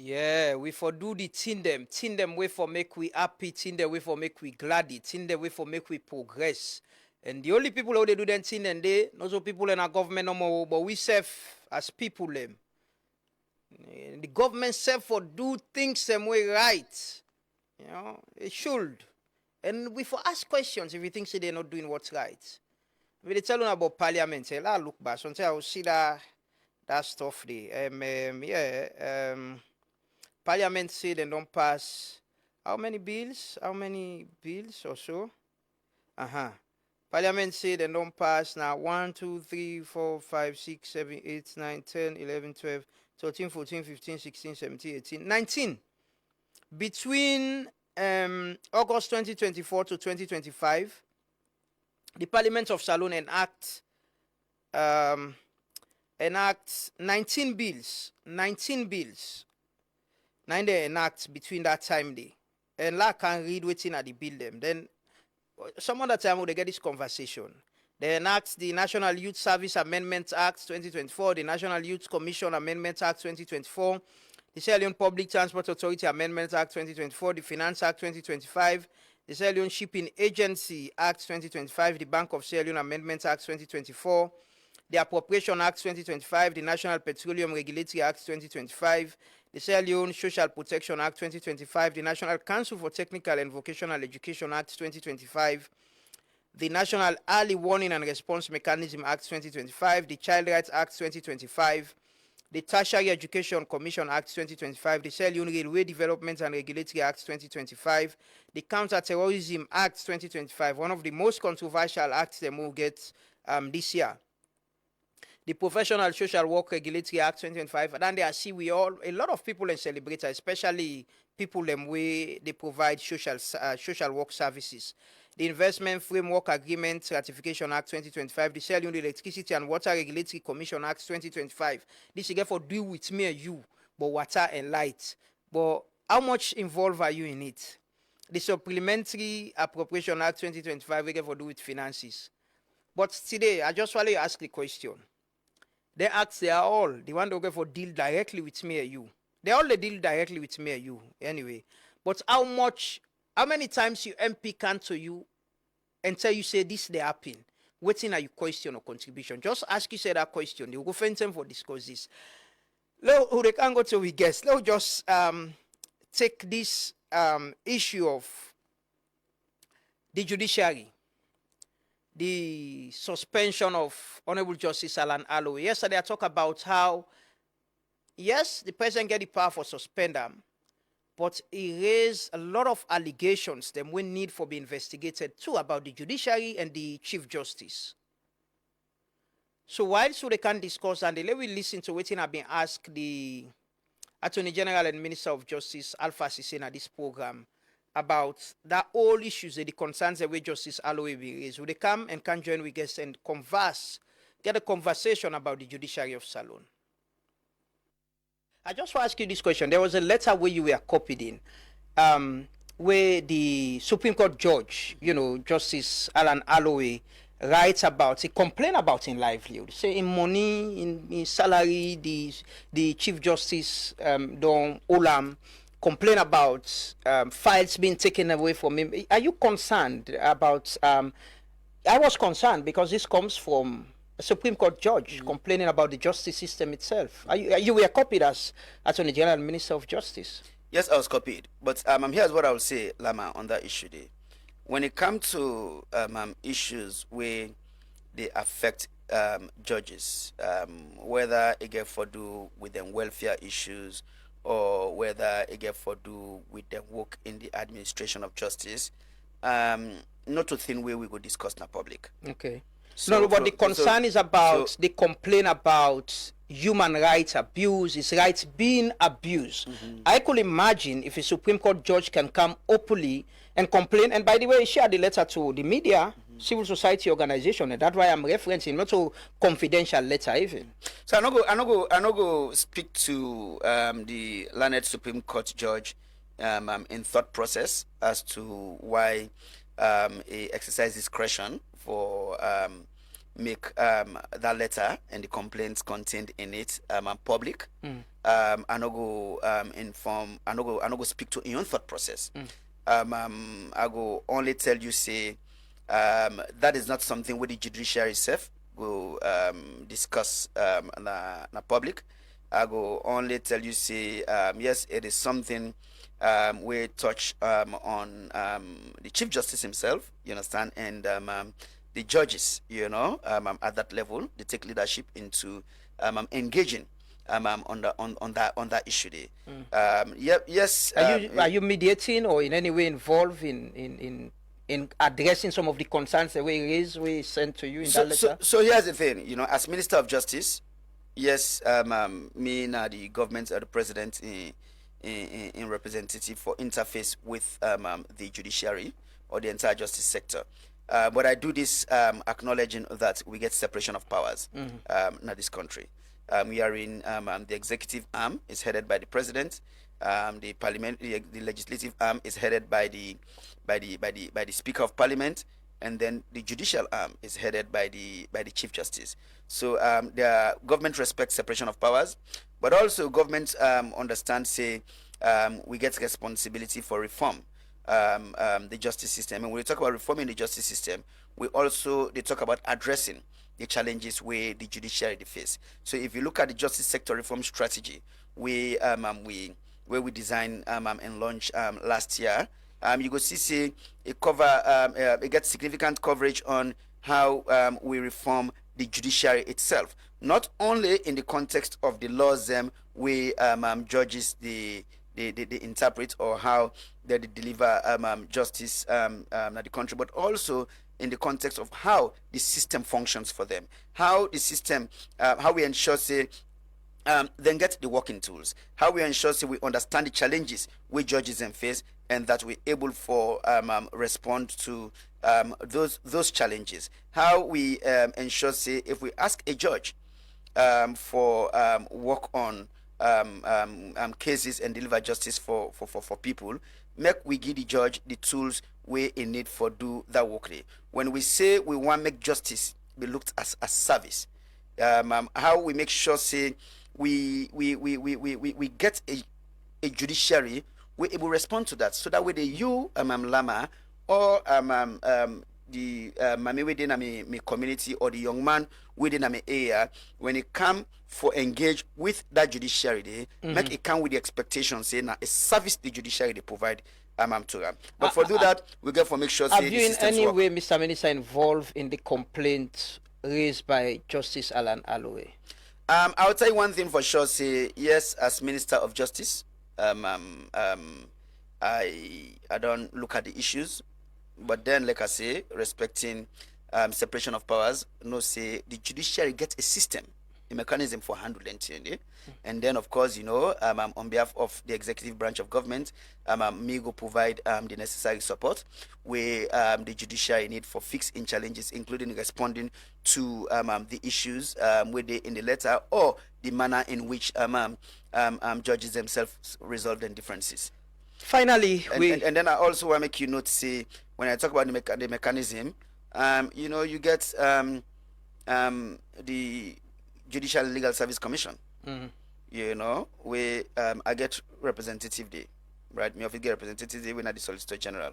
Yeah, we for do the thing them way for make we happy, thing them way for make we glad, thing them way for make we progress. And the only people who they do that thing and they, not so people in our government no more, but we serve as people them. The government serve for do things some way right. You know, it should. And we for ask questions if we think say they're not doing what's right. We they tell them about parliament, say, la look back, so I will see that stuff there. Parliament say they don't pass how many bills? How many bills or so? Parliament say they don't pass now 1, 2, 3, 4, 5, 6, 7, 8, 9, 10, 11, 12, 13, 14, 15, 16, 17, 18, 19. Between August 2024 to 2025, the Parliament of Salon enact 19 bills. 19 bills. 9 they enact between that time day. And I can read waiting at the bill them. Then some other time they get this conversation. They enact the National Youth Service Amendment Act 2024, the National Youth Commission Amendment Act 2024, the Sierra Leone Public Transport Authority Amendment Act 2024, the Finance Act 2025, the Sierra Leone Shipping Agency Act 2025, the Bank of Sierra Leone Amendment Act 2024, the Appropriation Act 2025, the National Petroleum Regulatory Act 2025, the Sierra Leone Social Protection Act 2025, the National Council for Technical and Vocational Education Act 2025, the National Early Warning and Response Mechanism Act 2025, the Child Rights Act 2025, the Tertiary Education Commission Act 2025, the Sierra Leone Railway Development and Regulatory Act 2025, the Counter-Terrorism Act 2025, one of the most controversial acts that will get this year. The Professional Social Work Regulatory Act 2025, and then there see we all, a lot of people and celebrate, especially people them way they provide social work services. The Investment Framework Agreement Ratification Act 2025, the Sierra Leone Electricity and Water Regulatory Commission Act 2025. This is for deal with me and you, but water and light. But how much involved are you in it? The Supplementary Appropriation Act 2025, we get for do with finances. But today, I just want to ask the question. They ask they are all the one that go for deal directly with me and you. They all deal directly with me and you anyway. But how many times you MP can to you until you say this they happen? Waiting at your question or contribution. Just ask you say that question. They will go find time for discuss this. Now who they can go to we guess. Let's just take this issue of the judiciary. The suspension of Honorable Justice Alan Aloy. Yesterday I talked about how, yes, the president get the power for suspend them, but he raised a lot of allegations that we need for be investigated too about the judiciary and the Chief Justice. So while so they can discuss and let we listen to what have been asked the Attorney General and Minister of Justice Alpha Sisena at this program about that all issues the concerns the way Justice Aloy will raise. Will they come and can join with us and converse, get a conversation about the judiciary of Salon? I just want to ask you this question. There was a letter where you were copied in, where the Supreme Court judge, Justice Alan Aloy, writes about, he complain about in livelihood. Say in money, in salary, the Chief Justice Don Olam complain about files being taken away from him. Are you concerned about, I was concerned because this comes from a Supreme Court judge complaining about the justice system itself. You were copied as Attorney General and Minister of Justice. Yes, I was copied. But here's what I will say, Lama, on that issue there. When it comes to issues where they affect judges, whether it get for do with them welfare issues, or whether it get for do with the work in the administration of justice, not a thing where we go discuss in the public. Okay. So, no, but the concern is about the complaint about human rights abuse, his rights being abused. I could imagine if a Supreme Court judge can come openly and complain, and by the way, share the letter to the media, civil society organization, and that's why I'm referencing, not a confidential letter even. So I no go speak to the learned Supreme Court judge in thought process as to why he exercise discretion for make that letter and the complaints contained in it public. I no go inform. I no go speak to your own thought process. I go only tell you say that is not something with the judiciary itself go discuss na public. I go only tell you say yes, it is something we touch on the Chief Justice himself, you understand, and the judges, you know, at that level, they take leadership into engaging on that issue there. Yes. Are you mediating or in any way involved in addressing some of the concerns that we sent to you in that letter? So here's the thing, you know, as Minister of Justice, yes, me and the government or the president in representative for interface with the judiciary or the entire justice sector. But I do this acknowledging that we get separation of powers in this country. We are in the executive arm is headed by the president. The parliamentary, the legislative arm is headed by the Speaker of Parliament, and then the judicial arm is headed by the Chief Justice. So the government respects separation of powers, but also government understands say we get responsibility for reform the justice system. And when we talk about reforming the justice system, they talk about addressing the challenges where the judiciary face. So if you look at the justice sector reform strategy, where we design and launch last year, you go see it gets significant coverage on how we reform the judiciary itself, not only in the context of the laws where judges they interpret or how they deliver justice in the country, but also in the context of how the system functions for them, how the system, how we ensure say then get the working tools, how we ensure say we understand the challenges we judges face, and that we're able for respond to those challenges, how we ensure say if we ask a judge for work on cases and deliver justice for people, make we give the judge the tools we in need for do that work there. When we say we want make justice be looked as a service, how we make sure say we get a judiciary we able respond to that, so that way the you Lama or the mami within my community or the young man within my area, when it come for engage with that judiciary, they make it come with the expectation say now a service the judiciary they provide to them. But for do that, we get for make sure. Have you in any way, Mr. Minister, involved in the complaint raised by Justice Alan Aloy? I'll tell you one thing for sure. Say yes, as Minister of Justice, I don't look at the issues, but then like I say, respecting separation of powers, no say the judiciary gets a system, a mechanism for handling it. And then of course, you know, on behalf of the executive branch of government, me go provide the necessary support where the judiciary need for fixing challenges, including responding to the issues where they in the letter or the manner in which judges themselves resolve their differences. Finally, and then I also want to make you note, say, when I talk about the mechanism, you know, you get the Judicial Legal Service Commission. You know, where I get representative day, right? Me often get representative day when I the Solicitor General.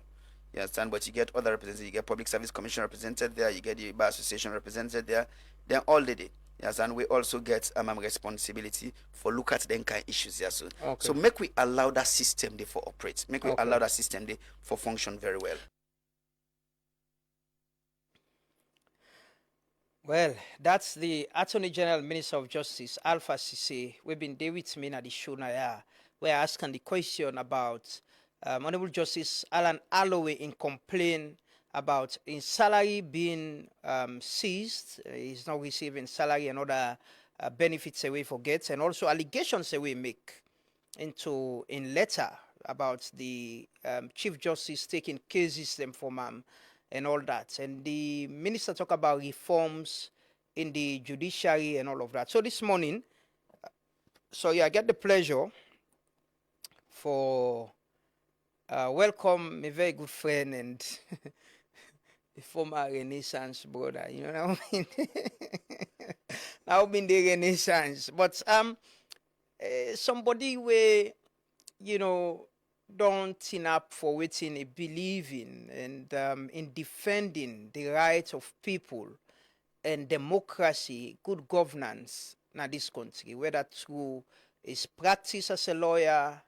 You understand? But you get other representatives. You get Public Service Commission represented there. You get the Bar Association represented there. Then all the day. Yes, and we also get responsibility for look at the kind issues here. So, so make we allow that system there for operate. Make we allow that system there for function very well. Well, that's the Attorney General, Minister of Justice, Alpha Cisse. We've been there with me at the show now. We're asking the question about Honorable Justice Alan Aloy in complaint about his salary being seized. He's not receiving salary and other benefits away for gets, and also allegations away make in letter about the Chief Justice taking cases them from and all that. And the minister talk about reforms in the judiciary and all of that. So this morning, I get the pleasure for welcome my very good friend and the former Renaissance brother. You know what I mean? Now been the Renaissance, but somebody where you know don't turn up for waiting a believe in defending the rights of people and democracy, good governance in this country, whether through his practice as a lawyer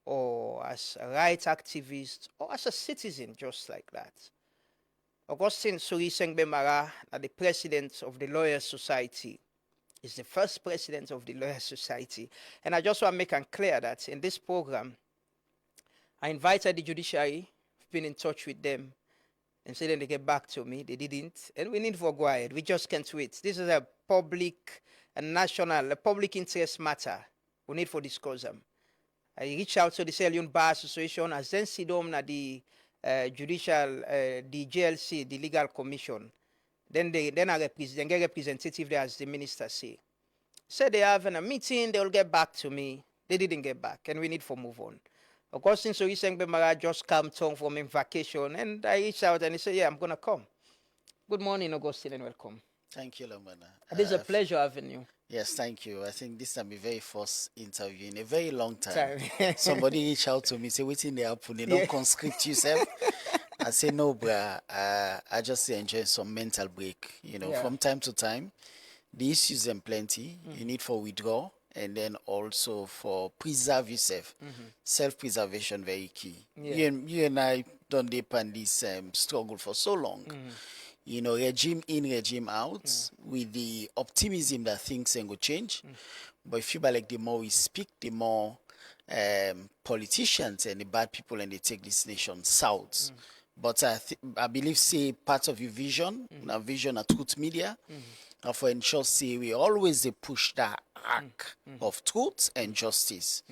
or as a rights activist or as a citizen, just like that. Augustine Sorisengbe Marrah, the president of the Lawyers Society, is the first president of the Lawyers Society. And I just want to make it clear that in this program, I invited the Judiciary, I've been in touch with them, and said then they get back to me. They didn't. And we need to go ahead. We just can't wait. This is a public, a public interest matter. We need to discuss them. I reached out to the Sierra Leone Bar Association, as then sit down at the Judicial, the JLC, the Legal Commission. Then I get representative there, as the minister say. Said they have a meeting, they'll get back to me. They didn't get back, and we need to move on. Augustine Sorisengbe Marrah just come home from a vacation, and I reached out and he said, yeah, I'm going to come. Good morning, Augustine, and welcome. Thank you, Lamana. It is a pleasure having you. Yes, thank you. I think this is my very first interview in a very long time. Somebody reached out to me, say, waiting there, they don't conscript yourself. I say, no, bruh, I just enjoy some mental break. You know, from time to time, the issues are plenty. You need for withdraw. And then also for preserve yourself. Self-preservation very key. You and I don't depend this struggle for so long. You know, regime in, regime out, with the optimism that things ain't going to change. But I feel like the more we speak, the more politicians and the bad people and they take this nation south. But I believe, say, part of your vision, a vision at Truth Media, and for ensure, say, we always they push that arc of truth and justice.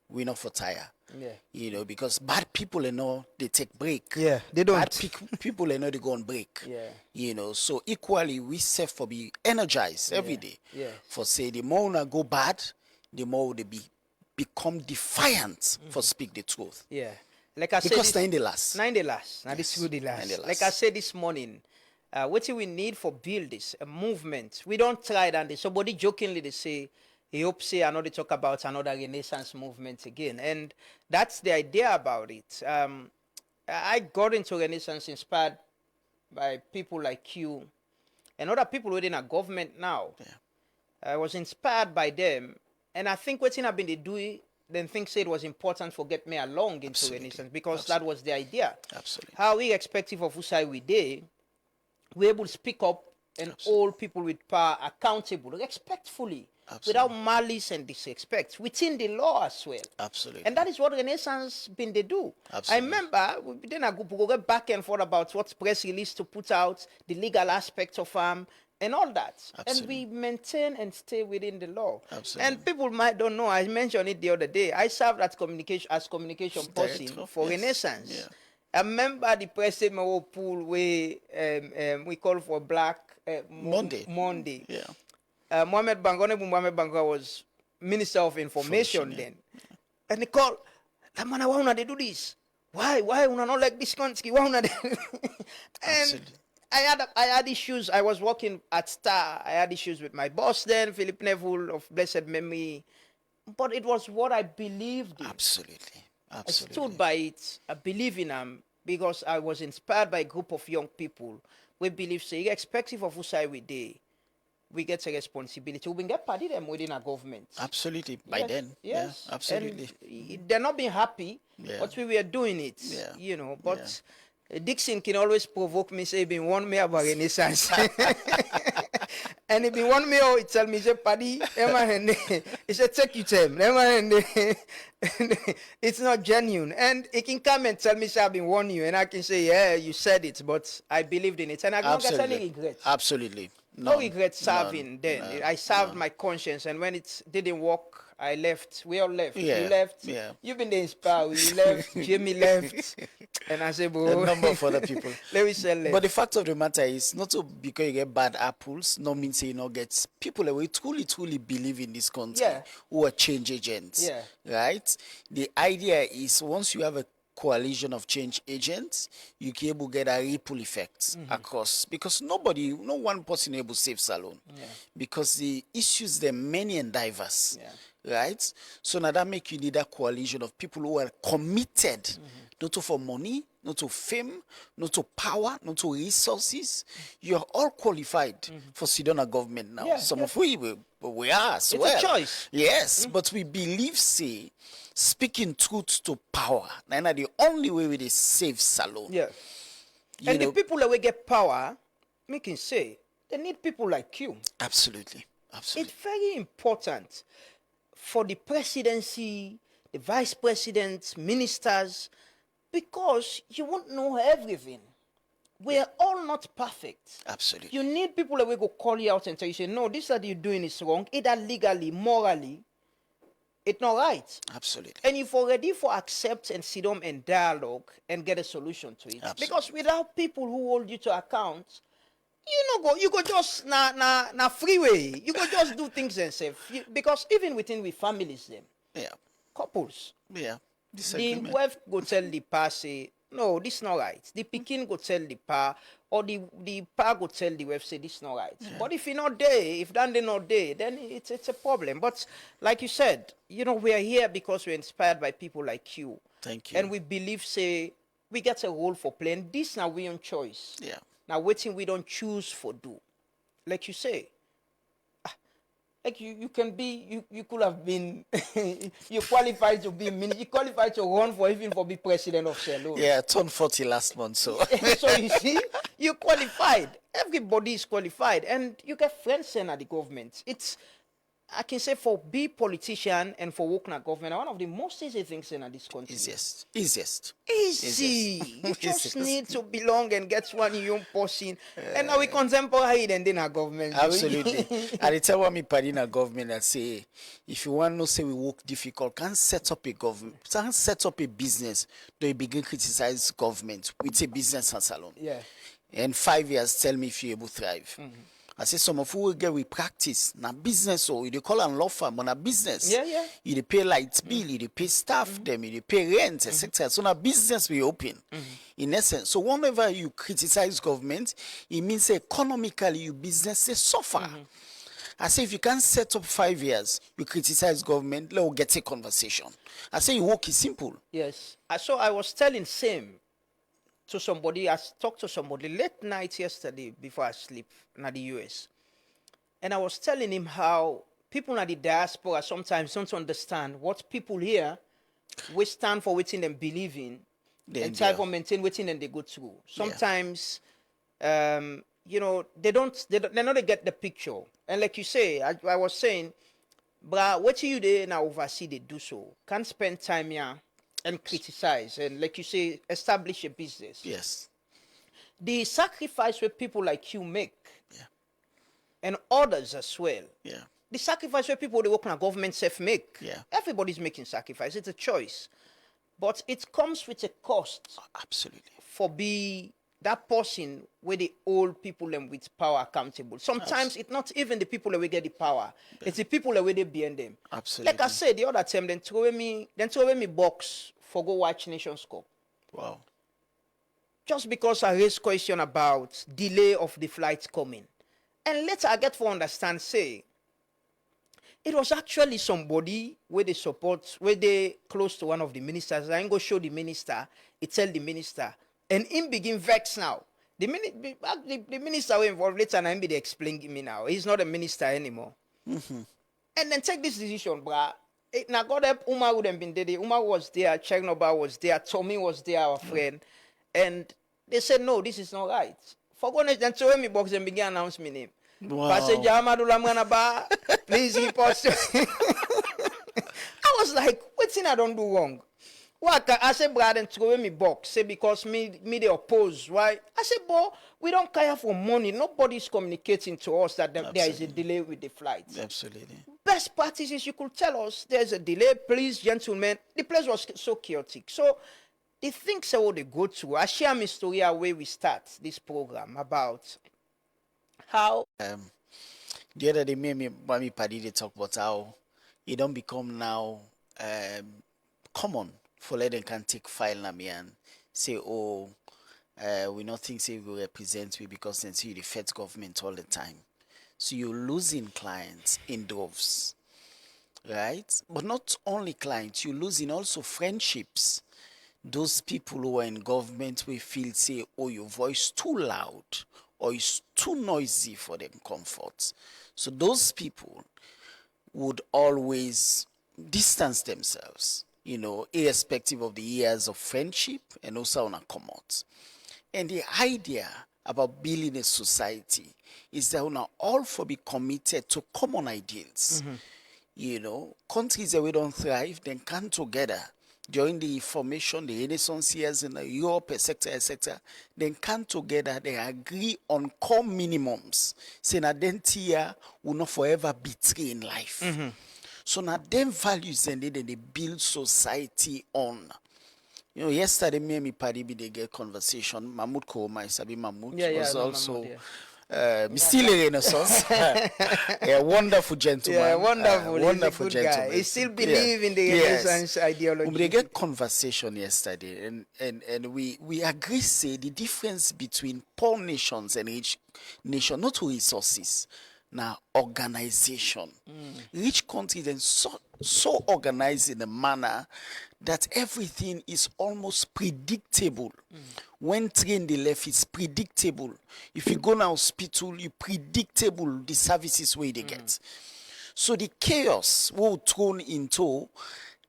We not for tire. You know, because bad people, you know, they take break. Yeah, they don't. Bad people, you know, they go on break. You know, so equally, we serve for be energized every day. For say, the more we go bad, the more they become defiant for speak the truth. Like I said, because 9 days last. 9 days last. Now this is the last. Like I said this morning, what do we need for build this? A movement. We don't try it, and somebody jokingly they say, he hopes say I know they talk about another Renaissance movement again. And that's the idea about it. I got into Renaissance inspired by people like you and other people within our government now. I was inspired by them. And I think what I've been doing, then think say it was important for get me along into Renaissance, because that was the idea. How irrespective of whose side we did, we're able to speak up and hold people with power accountable, respectfully, without malice and disrespect, within the law as well. And that is what Renaissance been they do. I remember then I go back and forth about what press release to put out, the legal aspects of and all that. And we maintain and stay within the law. And people might don't know, I mentioned it the other day, I served as communication person for Renaissance. I remember the president pool where we call for Black Monday. Mohamed Banga was Minister of Information then. And they called, why would they do this? Why would not like this country? Why would And I had issues. I was working at Star. I had issues with my boss then, Philip Neville of blessed memory. But it was what I believed in. I stood by it. I believe in them because I was inspired by a group of young people. We believe, say, irrespective of whose side we get a responsibility. We get party them within our government. By then. Yes. Yeah, absolutely. And they're not being happy, but we were doing it. You know, but Dixon can always provoke me, say, been one me about Renaissance. And he been one me, he tell me, say, Paddy, he said, take you time. It's not genuine. And he can come and tell me, say, I've been warning you. And I can say, yeah, you said it, but I believed in it. And I don't get any regrets. No regret serving then. I served my conscience. And when it didn't work, I left. We all left. You left. You've been the inspired. You left. Jimmy left. And I said, bro. A number of other people. Let me sell left. But the fact of the matter is, not so because you get bad apples, no means you not get people who truly believe in this country, who are change agents. Right? The idea is once you have a coalition of change agents, you can able get a ripple effect across, because no one person able saves alone, because the issues they're many and diverse, right? So now that make you need a coalition of people who are committed, not to for money, not to fame, not to power, not to resources. You are all qualified for Sidona government now. Some of we are as well. It's a choice. Yes, but we believe, say, speaking truth to power. Now, the only way we save Salon. Yeah. And the people that will get power, making say, they need people like you. Absolutely. Absolutely. It's very important for the presidency, the vice presidents, ministers, because you won't know everything. We're all not perfect. Absolutely. You need people that will go call you out and tell you, say, no, this that you're doing is wrong, either legally, morally, it's not right. Absolutely. And you've already for accept and sit down and dialogue and get a solution to it. Absolutely. Because without people who hold you to account, you go just na freeway. You go just do things themselves. Because even within families them, couples. Yeah. The wife go tell the pa say, no, this not right. The pikin go tell the pa, or the pa go tell the wife say this not right. But if you're not there, if they're not there, then it's a problem. But like you said, we are here because we're inspired by people like you. Thank you. And we believe, say, we get a role for playing. This now we own choice. Yeah. Now waiting we don't choose for do. Like you say, like you can be, you could have been, you qualified to be minister, you qualified to run for even for be president of Salon. Yeah, I turned 40 last month, so. So you see, you qualified. Everybody is qualified, and you get friends in at the government. I can say for be politician and for work in a government, one of the most easy things in this country. Easiest. Easy. You just need to belong and get one young person. And now we contemporary and then our government. Absolutely. And it's tell me party in a government that say, if you want to say we work difficult, can't set up a government, can't set up a business, do you begin criticize government with a business and salon. Yeah. And 5 years, tell me if you able to thrive. I say some of you will get with practice. Now business, or you call and law firm on a business. Yeah. You pay light bill, you pay staff them, you pay rent, etc. So now business will open. In essence, so whenever you criticize government, it means economically your business they suffer. I say if you can't set up 5 years, you criticize government, let's get a conversation. I say your work is simple. Yes. So I was telling same to somebody, I talked to somebody late night yesterday before I sleep in the US. And I was telling him how people in the diaspora sometimes don't understand what people here we stand for waiting them believe in and try for maintain waiting and they go through. Sometimes they not get the picture. And like you say, I was saying, but what you do now oversee they do so. Can't spend time here and criticize and, like you say, establish a business. Yes. The sacrifice where people like you make, and others as well. Yeah. The sacrifice where people they work in a government self make. Yeah. Everybody's making sacrifice. It's a choice, but it comes with a cost. Absolutely. For be that person where the old people them with power accountable. Sometimes it's not even the people that will get the power. Yeah. It's the people that will they behind them. Absolutely. Like I said the other time, then throw me box for go watch Nations Cup. Wow. Just because I raised question about delay of the flight coming. And later I get to understand, say, it was actually somebody where they support, where they close to one of the ministers. I ain't go show the minister, it tell the minister. And him begin vex now. The minister were involved later and I be they explain me now. He's not a minister anymore. And then take this decision, bruh. Now God help Umar would have been there. Umar was there, Chernobyl was there, Tommy was there, our friend. And they said, no, this is not right. For goodness, then throw me box and began announce my name. Wow. Passenger Amadou Lamranaba, please report. I was like, what thing I don't do wrong? What I said, brother, and throw me box. Say because me they oppose. Why? I said, boy, we don't care for money. Nobody's communicating to us that there is a delay with the flight. Absolutely. Best practices, you could tell us there's a delay. Please, gentlemen. The place was so chaotic. So the things that they go through. I share my story where we start this program about how the other day me party they talk about how it don't become now common for let them can take file na me and say, oh, we not think say we represent we because then see the Fed government all the time. So you're losing clients in droves, right? But not only clients, you're losing also friendships. Those people who are in government will feel say, oh, your voice too loud or it's too noisy for them comfort. So those people would always distance themselves, you know, irrespective of the years of friendship and also on a commot. And the idea about building a society is that we are all for be committed to common ideals. You know, countries that we don't thrive, then come together during the formation, the Renaissance years in Europe, etc., then come together, they agree on core minimums. Say, na then tia will not forever betray in life. So now them values and they build society on. You know, yesterday me and my party they get conversation. Mahmoud Kouma, Isabi Mahmoud was also Mahmoud, yeah. still a Renaissance. A wonderful gentleman. Yeah, wonderful. Wonderful He's a good gentleman. Guy. He still believe in the Renaissance ideology. They get conversation yesterday, and we agree say the difference between poor nations and rich nations, not resources, now organization. Rich countries and so organized in a manner that everything is almost predictable. When train the left, it's predictable. If you go to hospital, you predictable the services where they get. So the chaos we're thrown into,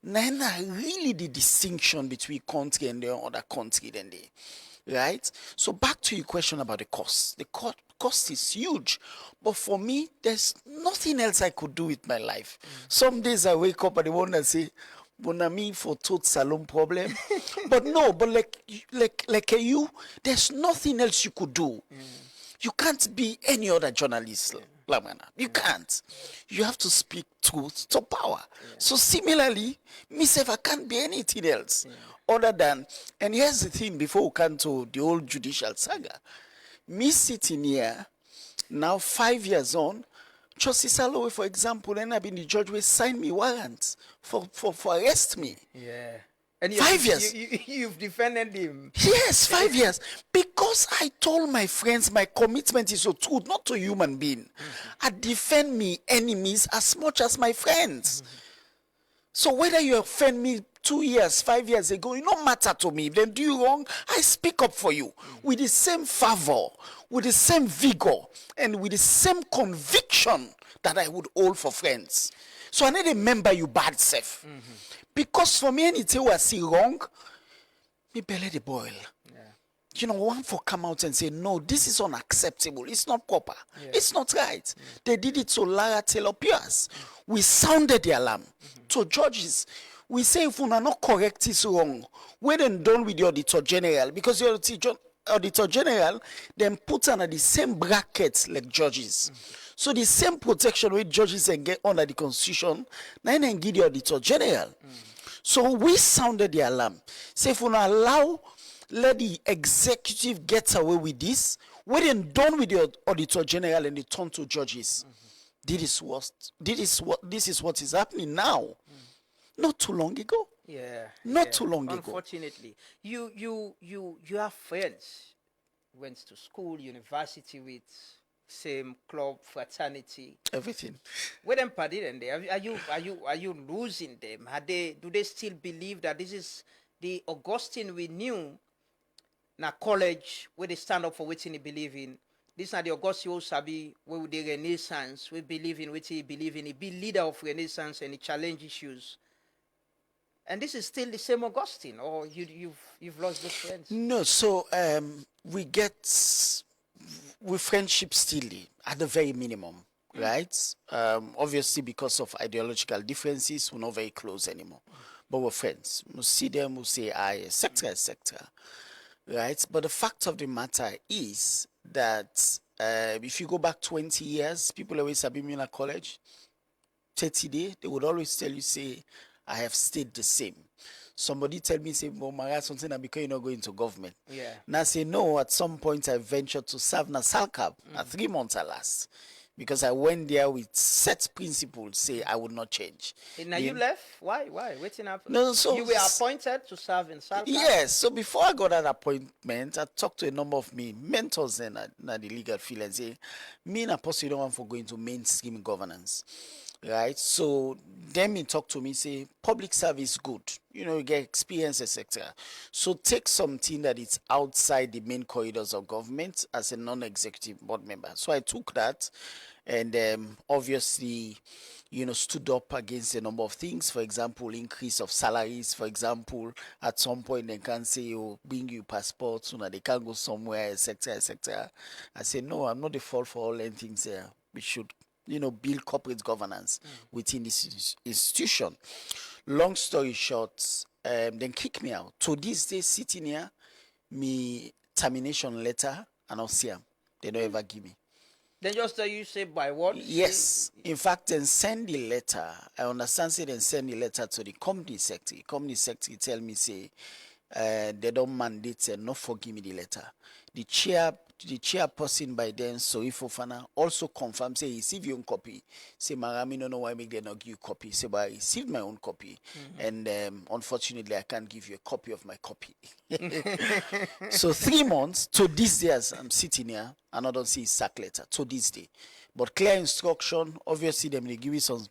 neither really the distinction between country and the other country than they. Right? So back to your question about the cost. The cost is huge. But for me, there's nothing else I could do with my life. Some days I wake up and I want to say, Bonami for tot salon problem. But no, but like you, there's nothing else you could do. You can't be any other journalist. Lamana. You can't. You have to speak truth to power. So similarly, myself, I can't be anything else other than, and here's the thing before we come to the old judicial saga. Me sitting here, now 5 years on, Justice Aloy, for example, and I've been the judge will sign me warrants for arrest me. Yeah. And 5 years. You've defended him. Yes, 5 years. Because I told my friends my commitment is to truth, not to human being. I defend me enemies as much as my friends. So whether you offend me 2 years, 5 years ago, it don't matter to me. If they do you wrong, I speak up for you with the same fervor, with the same vigor, and with the same conviction that I would hold for friends. So I need to remember you bad self. Because for me, anything I see wrong, me belly the boil. You know, one for come out and say, no, this is unacceptable. It's not proper. It's not right. They did it to Lara Taylor Pierce. We sounded the alarm to judges. We say if we are not correct, it's wrong. We're then done with the Auditor General because the Auditor General then put under the same brackets like judges. So the same protection with judges and get under the Constitution, then give the Auditor General. So we sounded the alarm. Say if we not allow, let the executive get away with this, we're then done with the Auditor General and they turn to judges. This is what is happening now. Not too long ago. Not too long ago. Unfortunately, you have friends, went to school, university with, same club, fraternity, everything. Where them party then they are you losing them? Do they still believe that this is the Augustine we knew na college where they stand up for what they believe in? This is not the Augustine who sabi where the Renaissance we believe in what he believe in. He be leader of Renaissance and he challenge issues. And this is still the same Augustine, or you've lost those friends? No, so we get with friendship still at the very minimum, right? Obviously, because of ideological differences, we're not very close anymore. But we're friends. We'll see them, we'll say I, etc., etc. Right? But the fact of the matter is that if you go back 20 years, people always have been in a college, 30 days, they would always tell you, say, I have stayed the same. Somebody tell me, say, well, Marrah, something because you're not going to government. Yeah. Now I say, no, at some point I ventured to serve na Salcab. 3 months I last. because I went there with set principles, say I would not change. Now you left? Why? Waiting up. No, so you were appointed to serve in Salka? Yes. So before I got that appointment, I talked to a number of me mentors in the legal field and say, me and Apostle don't want for going to mainstream governance. Right, so then he talk to me, say public service good, you get experience, etc. So take something that is outside the main corridors of government as a non-executive board member. So I took that, and obviously, stood up against a number of things. For example, increase of salaries. For example, at some point they can say, "Oh, bring you passports, so that they can go somewhere, etc., etc." I say, no, I'm not the fault for all them things here. We should build corporate governance within this institution. Long story short, then kick me out. To this day, sitting here, me termination letter, and I'll see them. They don't ever give me. Then just you say by what? Yes. In fact, then send the letter. I understand, say then send the letter to the company secretary. Company secretary tell me, say, they don't mandate and not forgive me the letter. The chairperson by then, Soy Fofana, also confirmed, say, he received your own copy. Say, Marrah, me don't know why make they not give you copy. Say, but I received my own copy. And unfortunately, I can't give you a copy of my copy. So 3 months, to this day, as I'm sitting here, and I don't see his sack letter, to this day. But clear instruction, obviously, they give you some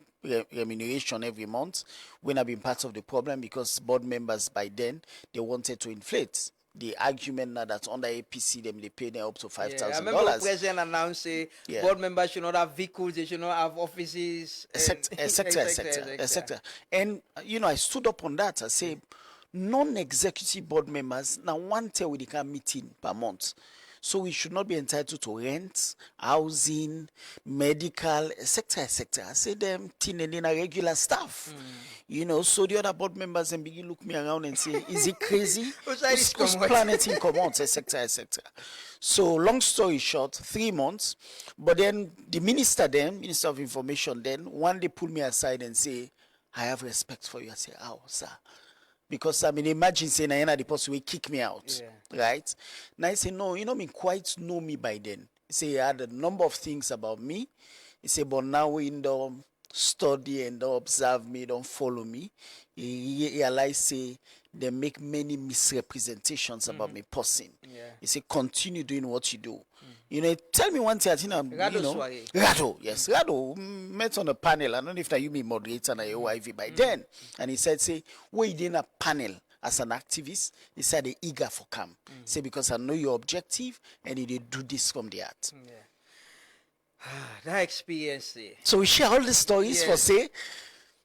remuneration every month when I've been part of the problem, because board members by then, they wanted to inflate. The argument now that under APC, they pay them up to $5,000. I remember the president announced board members should not have vehicles, they should not have offices, etc. And I stood up on that. I say, non-executive board members now one tell we can meeting per month. So we should not be entitled to rent, housing, medical, etc. I say them in a regular staff. So the other board members and begin look me around and say, is it crazy? Who's planning comments, etc. So long story short, 3 months. But then the minister of information one day pull me aside and say, I have respect for you. I say, how, sir? Because imagine saying I the person will kick me out, right? Now I say, no, me quite know me by then. He say he had a number of things about me. He say, but now we don't study and don't observe me, don't follow me. He realize say they make many misrepresentations about me person. He say, continue doing what you do. Tell me one thing. I think Rado, yes, Rado met on a panel. I don't know if you mean moderator and AOIV by then, and he said, say, we did a panel as an activist. He said, they eager for come. Say, because I know your objective, and he did do this from the heart. That experience. So we share all the stories for say.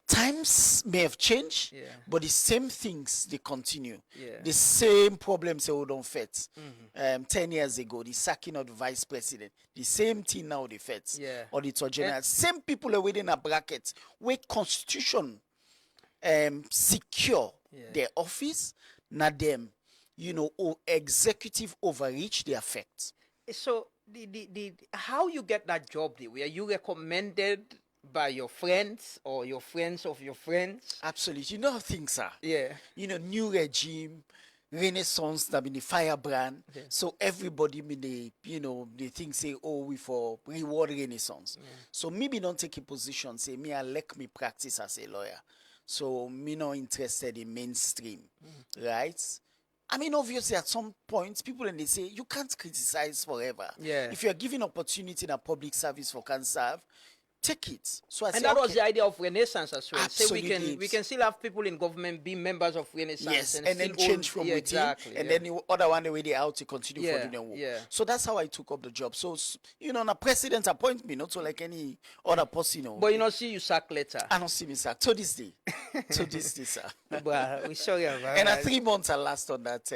Times may have changed, but the same things, they continue. The same problems they don't face. 10 years ago, the sacking of the vice president, the same thing now they face. Auditor General, same people are within a bracket where constitution secure their office, not them, executive overreach the effect. So the how you get that job, were you recommended by your friends or your friends of your friends? Absolutely. You know how things are. New regime, Renaissance, that mean the firebrand. So everybody they think say, oh, we for reward Renaissance. So maybe don't take a position, say me I like me practice as a lawyer. So me not interested in mainstream. Right? Obviously, at some point, people and they say you can't criticize forever. If you are given opportunity in a public service for can serve, take it. So I and say, that was the idea of Renaissance as well. Absolutely. Say we can still have people in government be members of Renaissance. Yes, and then change from within. Exactly, and then the other one the way they out to continue for the work. So that's how I took up the job. So a president appoint me, not so like any other person. But see you sack later. I don't see me sack to this day. To this day, sir. But we sorry about and 3 months I last on that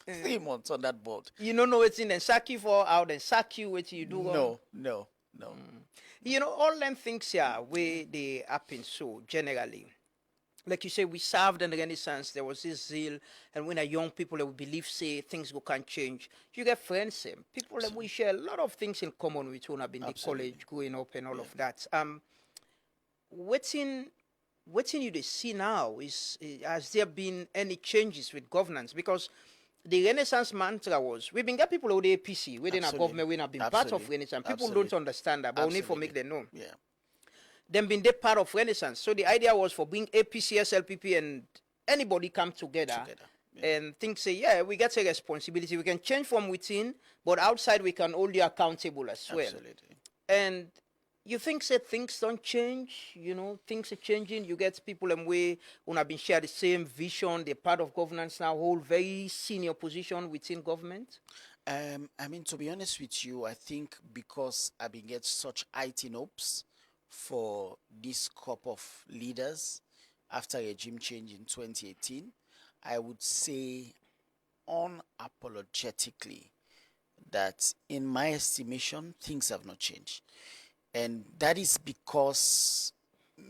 3 months on that board. You don't know what's in and sack you for out and sack you what you do. No. All them things here where they happen so generally. Like you say, we served in the Renaissance, there was this zeal, and when are young people that we believe say things can change, you get friends, people that we share a lot of things in common with who have been in the college growing up and all of that. What you see now is has there been any changes with governance? Because the Renaissance mantra was, we've been get people with the APC, within a government, we have been part of Renaissance. People don't understand that, but we need to make them know. Yeah. Them been they part of Renaissance. So the idea was for bring APC, SLPP, and anybody come together. And think, say, yeah, we get a responsibility. We can change from within, but outside we can hold you accountable as well. Absolutely. And you think, say, things don't change, you know, things are changing. You get people in way who have been share the same vision. They're part of governance now, hold very senior position within government. I mean, to be honest with you, I think because I've been getting such heightened hopes for this crop of leaders after regime change in 2018, I would say unapologetically that in my estimation, things have not changed. And that is because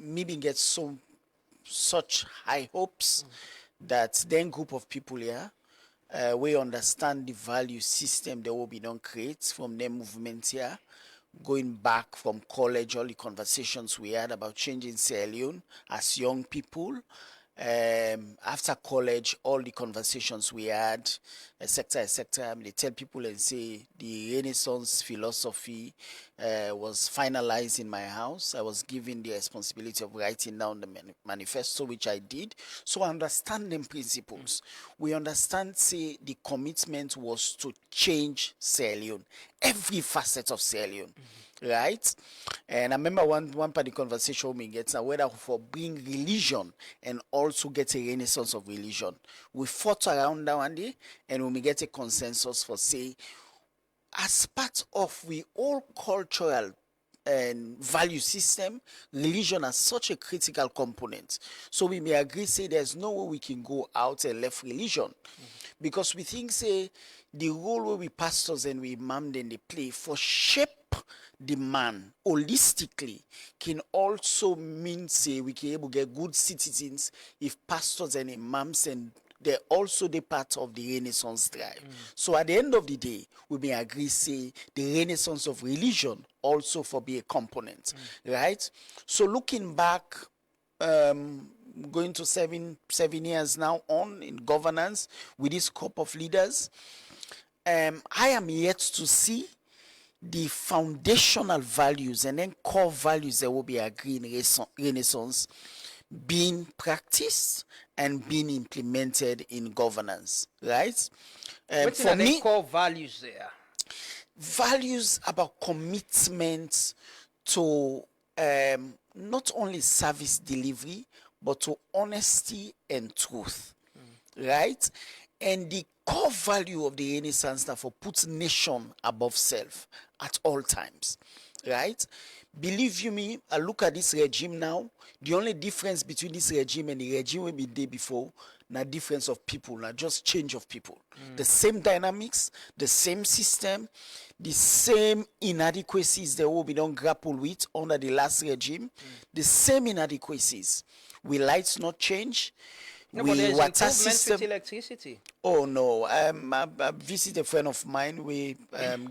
me being get such high hopes that then group of people here, we understand the value system that will be done create from their movement here, going back from college, all the conversations we had about changing Sierra Leone as young people. After college, all the conversations we had, etc., etc. They tell people and say the Renaissance philosophy was finalized in my house. I was given the responsibility of writing down the manifesto, which I did. So I understand them principles. We understand, say, the commitment was to change Sierra Leone, every facet of Sierra Leone. Right? And I remember one part of the conversation we get now, whether for bring religion and also get a renaissance of religion. We fought around that one day, and when we get a consensus for say, as part of we all cultural and value system, religion as such a critical component. So we may agree, say, there's no way we can go out and left religion. Because we think, say, the role where we pastors and we imam then they play for shape the man holistically can also mean, say, we can able get good citizens if pastors and imams and they're also the part of the Renaissance drive. So at the end of the day, we may agree, say, the Renaissance of religion also for be a component, right? So looking back, going to seven years now on in governance with this crop of leaders, I am yet to see the foundational values and then core values that will be agreed in Renaissance being practiced and being implemented in governance, right? For me, core values there? Values about commitment to not only service delivery, but to honesty and truth, right? And the core value of the Renaissance therefore puts nation above self at all times, right? Believe you me, I look at this regime now, the only difference between this regime and the regime we been there before, not difference of people, not just change of people. The same dynamics, the same system, the same inadequacies that we don't grapple with under the last regime, the same inadequacies. Will lights not change? No, but there's improvement with electricity. Oh no, I visit a friend of mine. We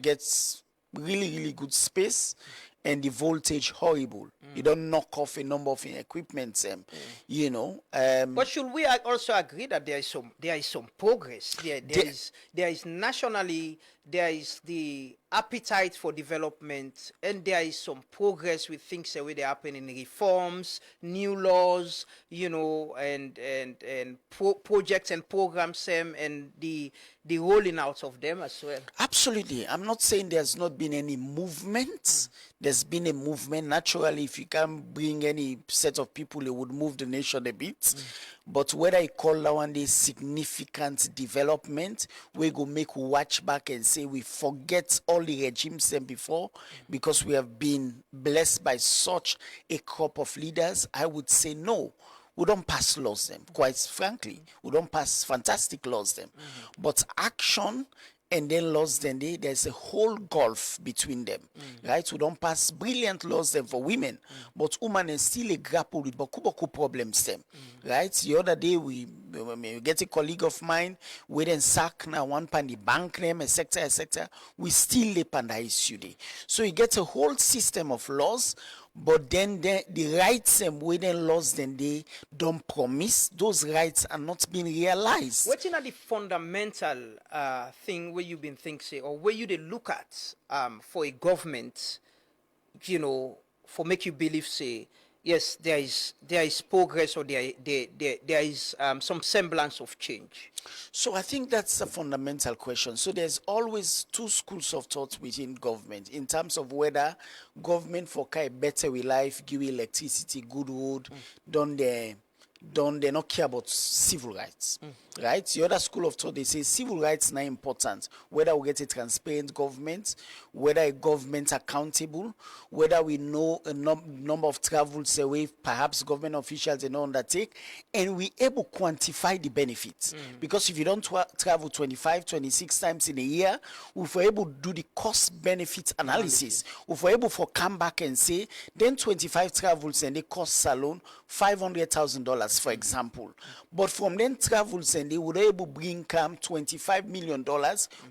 gets really good space, and the voltage horrible. You don't knock off a number of equipment, you know. But should we also agree that there is some progress? There is nationally, there is the appetite for development, and there is some progress with things that they happen in reforms, new laws, you know, and projects and programs, and the rolling out of them as well. Absolutely. I'm not saying there's not been any movement. There's been a movement. Naturally, if you can't bring any set of people, it would move the nation a bit. But whether I call that one day significant development, we go make watch back and say we forget all the regimes them before because we have been blessed by such a crop of leaders, I would say no. We don't pass laws them, quite frankly. We don't pass fantastic laws them. But action and then laws then there's a whole gulf between them, right? We don't pass brilliant laws them for women, but women is still a grapple with boku problems them, right? The other day we get a colleague of mine, we then sack now one pan the bank name, etc. We still lip on the issue day. So you get a whole system of laws, but then the rights and we then lost, then they don't promise, those rights are not being realized. What's in the fundamental thing where you've been thinking, or where you they look at for a government, you know, for make you believe, say, yes, there is progress, or there is some semblance of change? So I think that's a fundamental question. So there's always two schools of thought within government in terms of whether government for a better with life, give electricity, good road, don't they not care about civil rights, right? The other school of thought, they say civil rights not important, whether we get a transparent government, whether a government accountable, whether we know a number of travels away, perhaps government officials they don't undertake, and we able to quantify the benefits. Because if you don't travel 25, 26 times in a year, if we're able to do the cost benefit analysis, if we're able to come back and say, then 25 travels and they cost salon $500,000, for example. But from then travels and they would able to bring $25 million,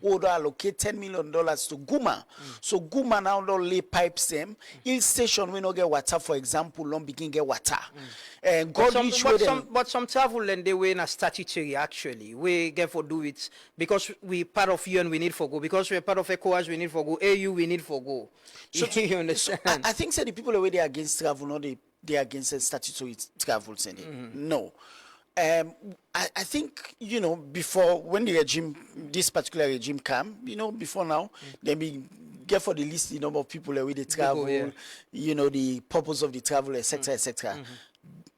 would allocate $10 million to Guma. So Guma now don't lay pipes them. Hill station we no get water, for example, don't begin get water. And but some travel and they were in a statutory actually. We get for do it because we part of UN we need for go. Because we're part of ECOWAS we need for go. AU we need for go. So you understand? So I think the people away they against travel, not they are against the statutory travels. No. I think, you know, before, when the regime, this particular regime came, you know, before now, they be get for the list the number of people where they travel, you know, the purpose of the travel, etc., etc.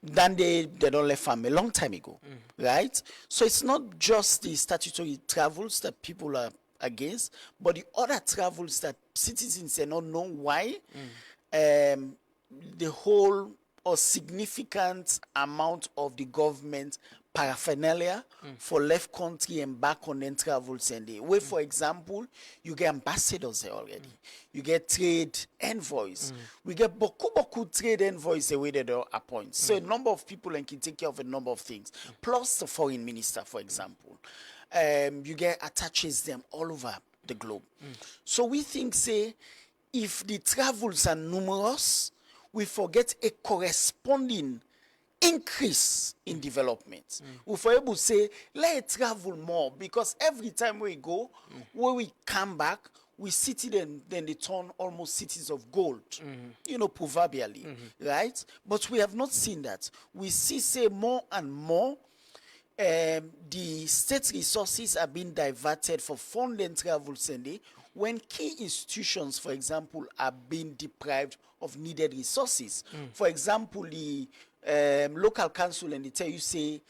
Then they don't left farm a long time ago, right? So it's not just the statutory travels that people are against, but the other travels that citizens do not know why. The whole or significant amount of the government paraphernalia for left country and back on then travels and they where, for example, you get ambassadors there already, you get trade envoys, we get boku trade envoys the way they don't appoint. So a number of people and can take care of a number of things, plus the foreign minister, for example. You get attaches them all over the globe. So we think, say, if the travels are numerous, we forget a corresponding increase in development. If we're able to say, let's travel more, because every time we go, when we come back, we city then they turn almost cities of gold, you know, proverbially, right? But we have not seen that. We see, say, more and more, the state resources are being diverted for funding travels and they, when key institutions, for example, are being deprived of needed resources. For example, the local council, and they tell you, say,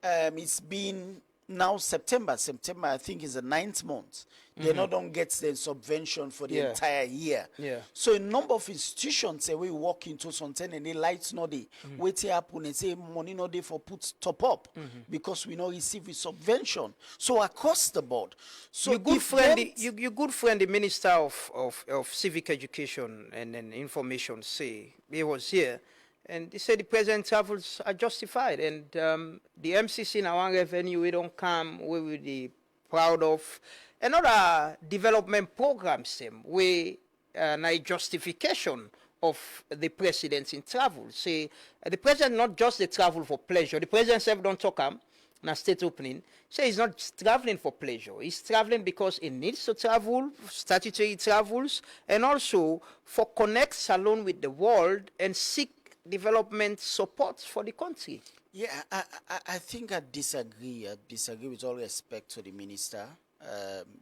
it's been now September, I think, is the 9th month. They don't get the subvention for the entire year. So a number of institutions say we walk into something and they lights not they wait happen and say money not there for put top up because we not receive a subvention. So across the board. So your good friend, the Minister of Civic Education and Information, say he was here. And they said the present travels are justified. And the MCC now one revenue we don't come, we will be proud of. Another development programs we a justification of the president in travel. Say the president not just the travel for pleasure. The president said don't talk in a state opening. Say he's not traveling for pleasure. He's traveling because he needs to travel, statutory travels, and also for connects alone with the world and seek development support for the country. Yeah, I think I disagree. I disagree with all respect to the minister.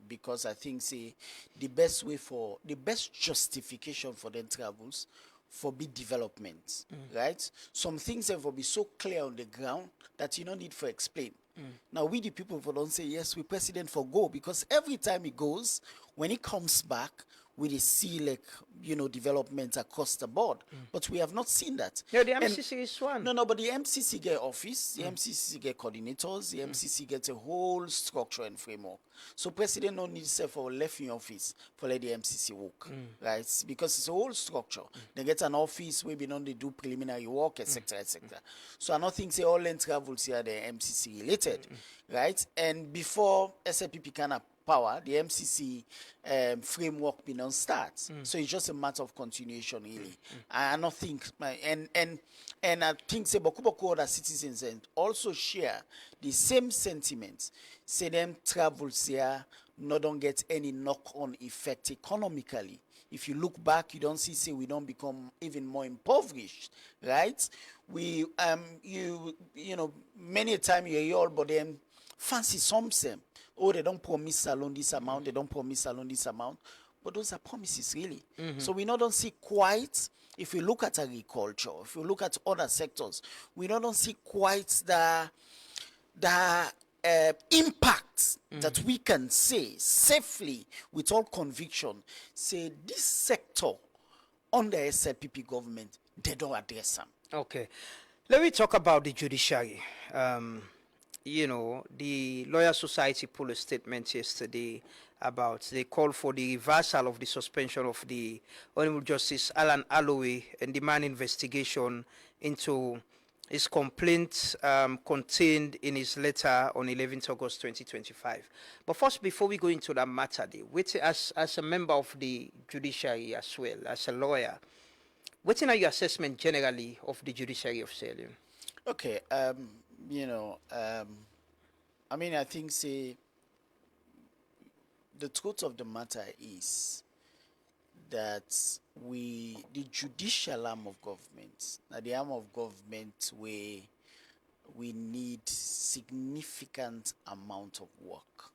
Because I think, say, the best justification for them travels for big development, right? Some things have to be so clear on the ground that you don't need to explain. Now, we the people for don't say, yes, we president for go, because every time he goes, when he comes back, we see, like, you know, development across the board. But we have not seen that. Yeah, the MCC is one. No, but the MCC get office, the MCC get coordinators, the MCC gets a whole structure and framework. So president don't need to for left in office for let the MCC work, right? Because it's a whole structure. They get an office where they do preliminary work, etc., etc. So I don't think say all land travels here the MCC related, right? And before SLPP can power, the MCC framework been on start. So it's just a matter of continuation, really. I don't think, and I think say Boku other citizens and also share the same sentiments. Say them travels here, not don't get any knock-on effect economically. If you look back, you don't see, say, we don't become even more impoverished, right? We, you know, many a time you hear all but them fancy some same. Oh, they don't promise alone this amount, they don't promise alone this amount. But those are promises, really. So we not don't see quite, if we look at agriculture, if we look at other sectors, we not don't see quite the impact that we can say safely with all conviction, say this sector under SLPP government, they don't address them. Okay. Let me talk about the judiciary. You know, the Lawyer Society put a statement yesterday about they call for the reversal of the suspension of the Honorable Justice Alan Aloy and demand investigation into his complaint contained in his letter on 11th August 2025. But first, before we go into that matter, as a member of the judiciary as well, as a lawyer, what are your assessment generally of the judiciary of Sierra Leone? Okay, you know, I mean, I think, say, the truth of the matter is that the judicial arm of government, now the arm of government where we need significant amount of work.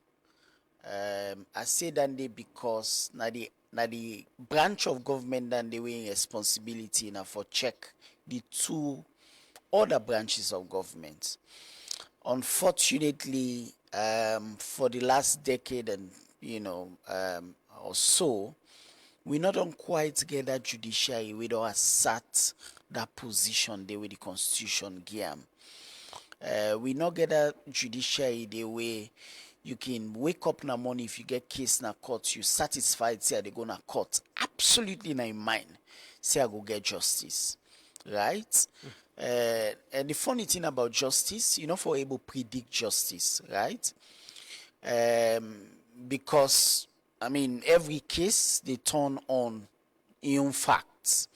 I say that because now the branch of government that they were in responsibility now for check the two other branches of government. Unfortunately, for the last decade and or so, we not don't quite get that judiciary. We don't assert that position there with the constitution gear. We not get that judiciary the way you can wake up in the morning if you get case in a court, you satisfied say they go na court. Absolutely not in mind. Say I go get justice. Right? And the funny thing about justice, you're not for able to predict justice, right? Because I mean every case they turn on in facts,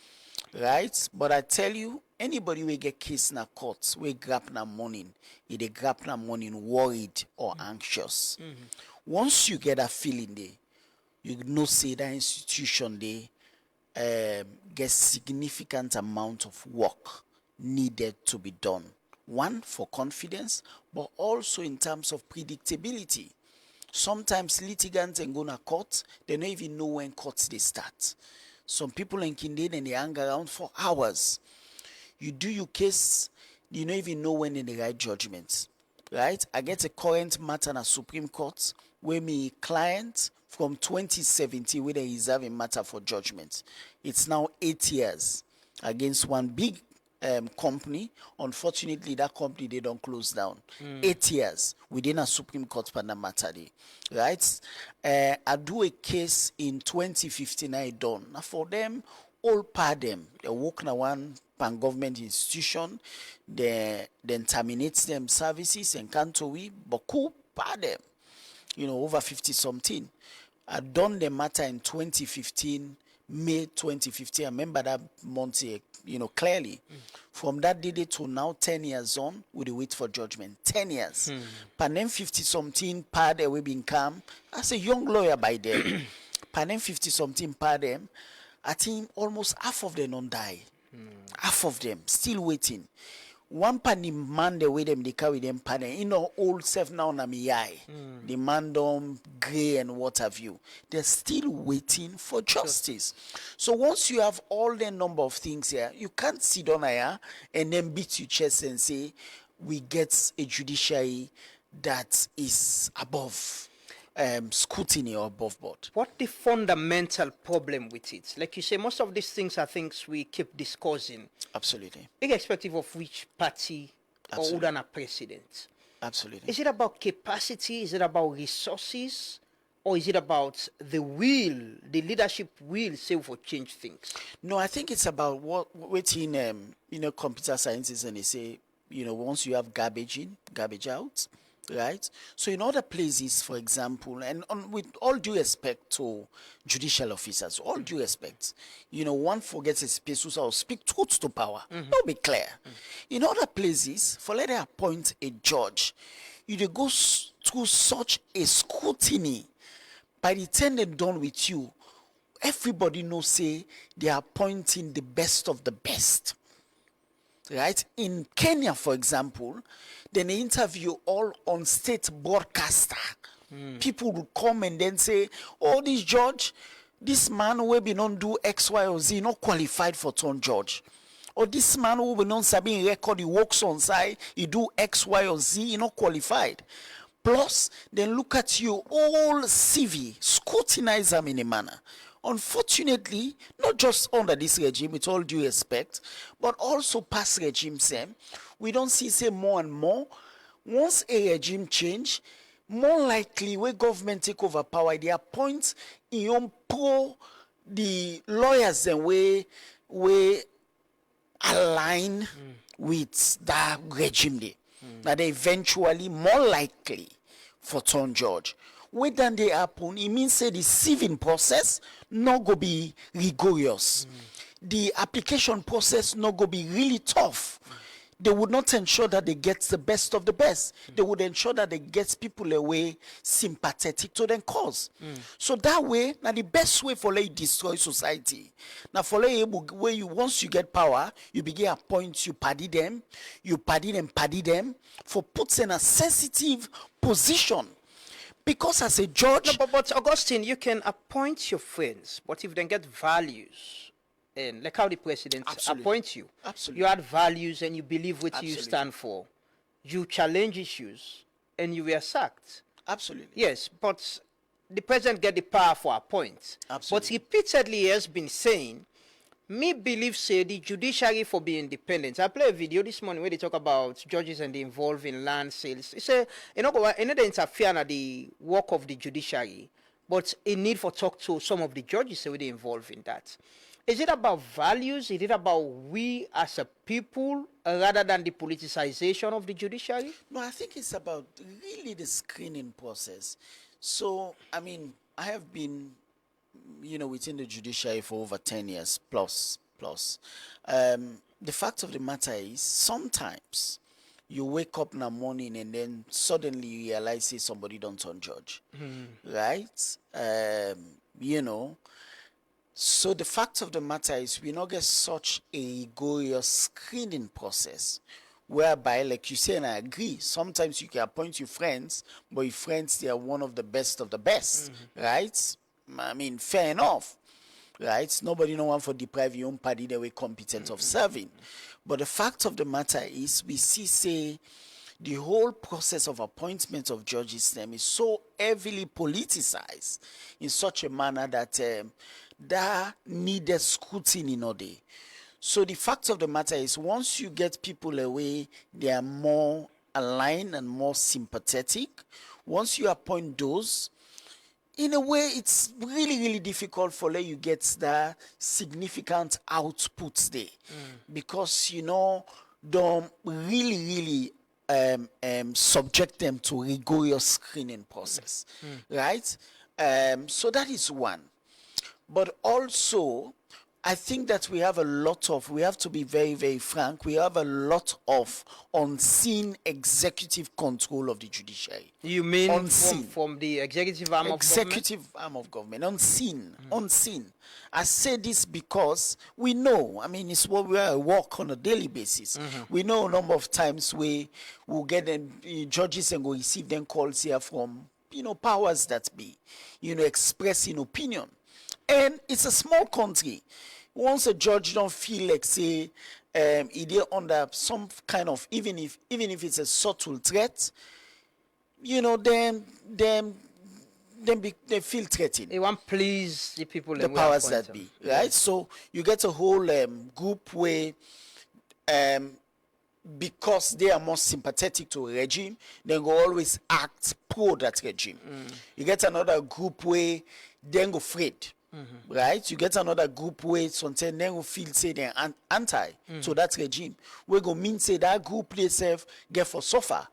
right? But I tell you, anybody will get case in a court, we grab na morning, they grab na morning worried or anxious. Once you get a feeling there, you know say that institution they get significant amount of work needed to be done. One, for confidence, but also in terms of predictability. Sometimes litigants and go to court, they don't even know when courts they start. Some people in Kindle and they hang around for hours. You do your case, you don't even know when they write judgments. Right? I get a current matter in a Supreme Court where my client from 2017 where they reserve a matter for judgment. It's now 8 years against one big company. Unfortunately, that company they don't close down. 8 years within a Supreme Court panel matter day, right? I do a case in 2015. I done now for them. All part them. They work na one pan government institution. They then terminates them services and can't we boku part them. Over 50 something. I done the matter in 2015. May 2015, I remember that month, clearly. From that day to now, 10 years on, we wait for judgment. 10 years. Panem 50 something, part we been come. As a young lawyer by then, Panem 50 something, part them. I think almost half of them don't die. Half of them still waiting. One panny man the way them they carry them panel, old self now na me eye. The man don't grey and what have you. They're still waiting for justice. So once you have all the number of things here, you can't sit down here and then beat your chest and say we get a judiciary that is above scrutiny or above board. What the fundamental problem with it? Like you say, most of these things are things we keep discussing. Absolutely. Irrespective of which party or who than a president. Absolutely. Is it about capacity? Is it about resources? Or is it about the will, the leadership will say for change things? No, I think it's about waiting, computer scientists and they say, once you have garbage in, garbage out, right? So in other places, for example, and with all due respect to judicial officers, all due respect, one forgets a space who speak truth to power. That'll be clear. In other places, for let them appoint a judge, you go through such a scrutiny. By the time they're done with you, everybody knows, say, they are appointing the best of the best. Right? In Kenya, for example, then they interview all on state broadcaster. People would come and then say, oh, this judge, this man who be not do X, Y, or Z, not qualified for turn judge. Or this man who be not sabi record, he works on side, he do X, Y, or Z, he not qualified. Plus, then look at you, all CV, scrutinize them in a manner. Unfortunately, not just under this regime, with all due respect, but also past regimes, we don't see, say, more and more. Once a regime change, more likely where government take over power, they appoint in pro the lawyers and we align with that regime there. That they eventually more likely for turn judge. When then they happen, it means say the sieving process not go be rigorous. The application process not go be really tough. They would not ensure that they get the best of the best. They would ensure that they get people away sympathetic to their cause. So that way, now the best way for you destroy society. Now for where you once you get power, you begin appoint, you paddy them for puts in a sensitive position. Because as a judge... No, but Augustine, you can appoint your friends, but if they get values, and like how the president appoints you, you add values and you believe what you stand for, you challenge issues, and you were sacked. Absolutely. Yes, but the president get the power for appoint. But repeatedly he has been saying, me believe say the judiciary for being independent. I play a video this morning where they talk about judges and they involved in land sales. It's a another interfere in the work of the judiciary, but a need for talk to some of the judges who they involved in that. Is it about values? Is it about we as a people rather than the politicization of the judiciary? No, I think it's about really the screening process. So, I mean, I have been within the judiciary for over 10 years plus. The fact of the matter is, sometimes you wake up in the morning and then suddenly you realize, say, somebody don't turn judge, right? So the fact of the matter is, we not get such a rigorous screening process, whereby, like you say, and I agree, sometimes you can appoint your friends, but your friends, they are one of the best, right? I mean, fair enough, right? Nobody no one for deprive your own party they were competent of serving. But the fact of the matter is, we see, say, the whole process of appointment of judges them is so heavily politicized in such a manner that that needed scrutiny in a day. So the fact of the matter is, once you get people away, they are more aligned and more sympathetic. Once you appoint those, in a way, it's really, really difficult for you get the significant outputs there. Because, don't really, subject them to rigorous screening process, right? So that is one. But also, I think that we have to be very, very frank, we have a lot of unseen executive control of the judiciary. You mean from the executive arm of government? Executive arm of government, unseen. I say this because we know, I mean, it's what we work on a daily basis. We know a number of times we will get them, judges and go receive them calls here from, powers that be, expressing opinion. And it's a small country. Once a judge don't feel like, say, they're under some kind of, even if it's a subtle threat, then they feel threatened. They want please the people, the powers that be, right? So you get a whole group where, because they are more sympathetic to a regime, they go always act pro that regime. You get another group where they go afraid. right? You get another group where sometimes they will feel say they're anti to that regime. We go mean say that group themselves get for suffer,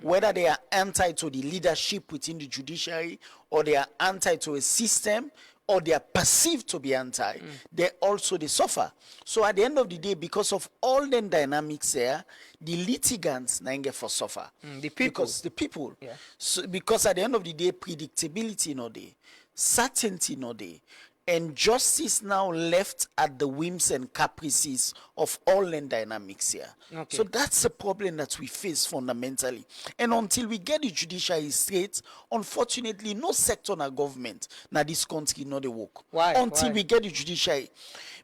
whether they are anti to the leadership within the judiciary or they are anti to a system or they are perceived to be anti, they also they suffer. So at the end of the day, because of all them dynamics there, the litigants now get for suffer. The people. Because the people. Yeah. So because at the end of the day, predictability no day, certainty no day, and justice now left at the whims and caprices of all them dynamics here. Okay. So that's the problem that we face fundamentally. And until we get the judiciary straight, unfortunately, no sector in our government now this country not the work. Why? Until we get the judiciary.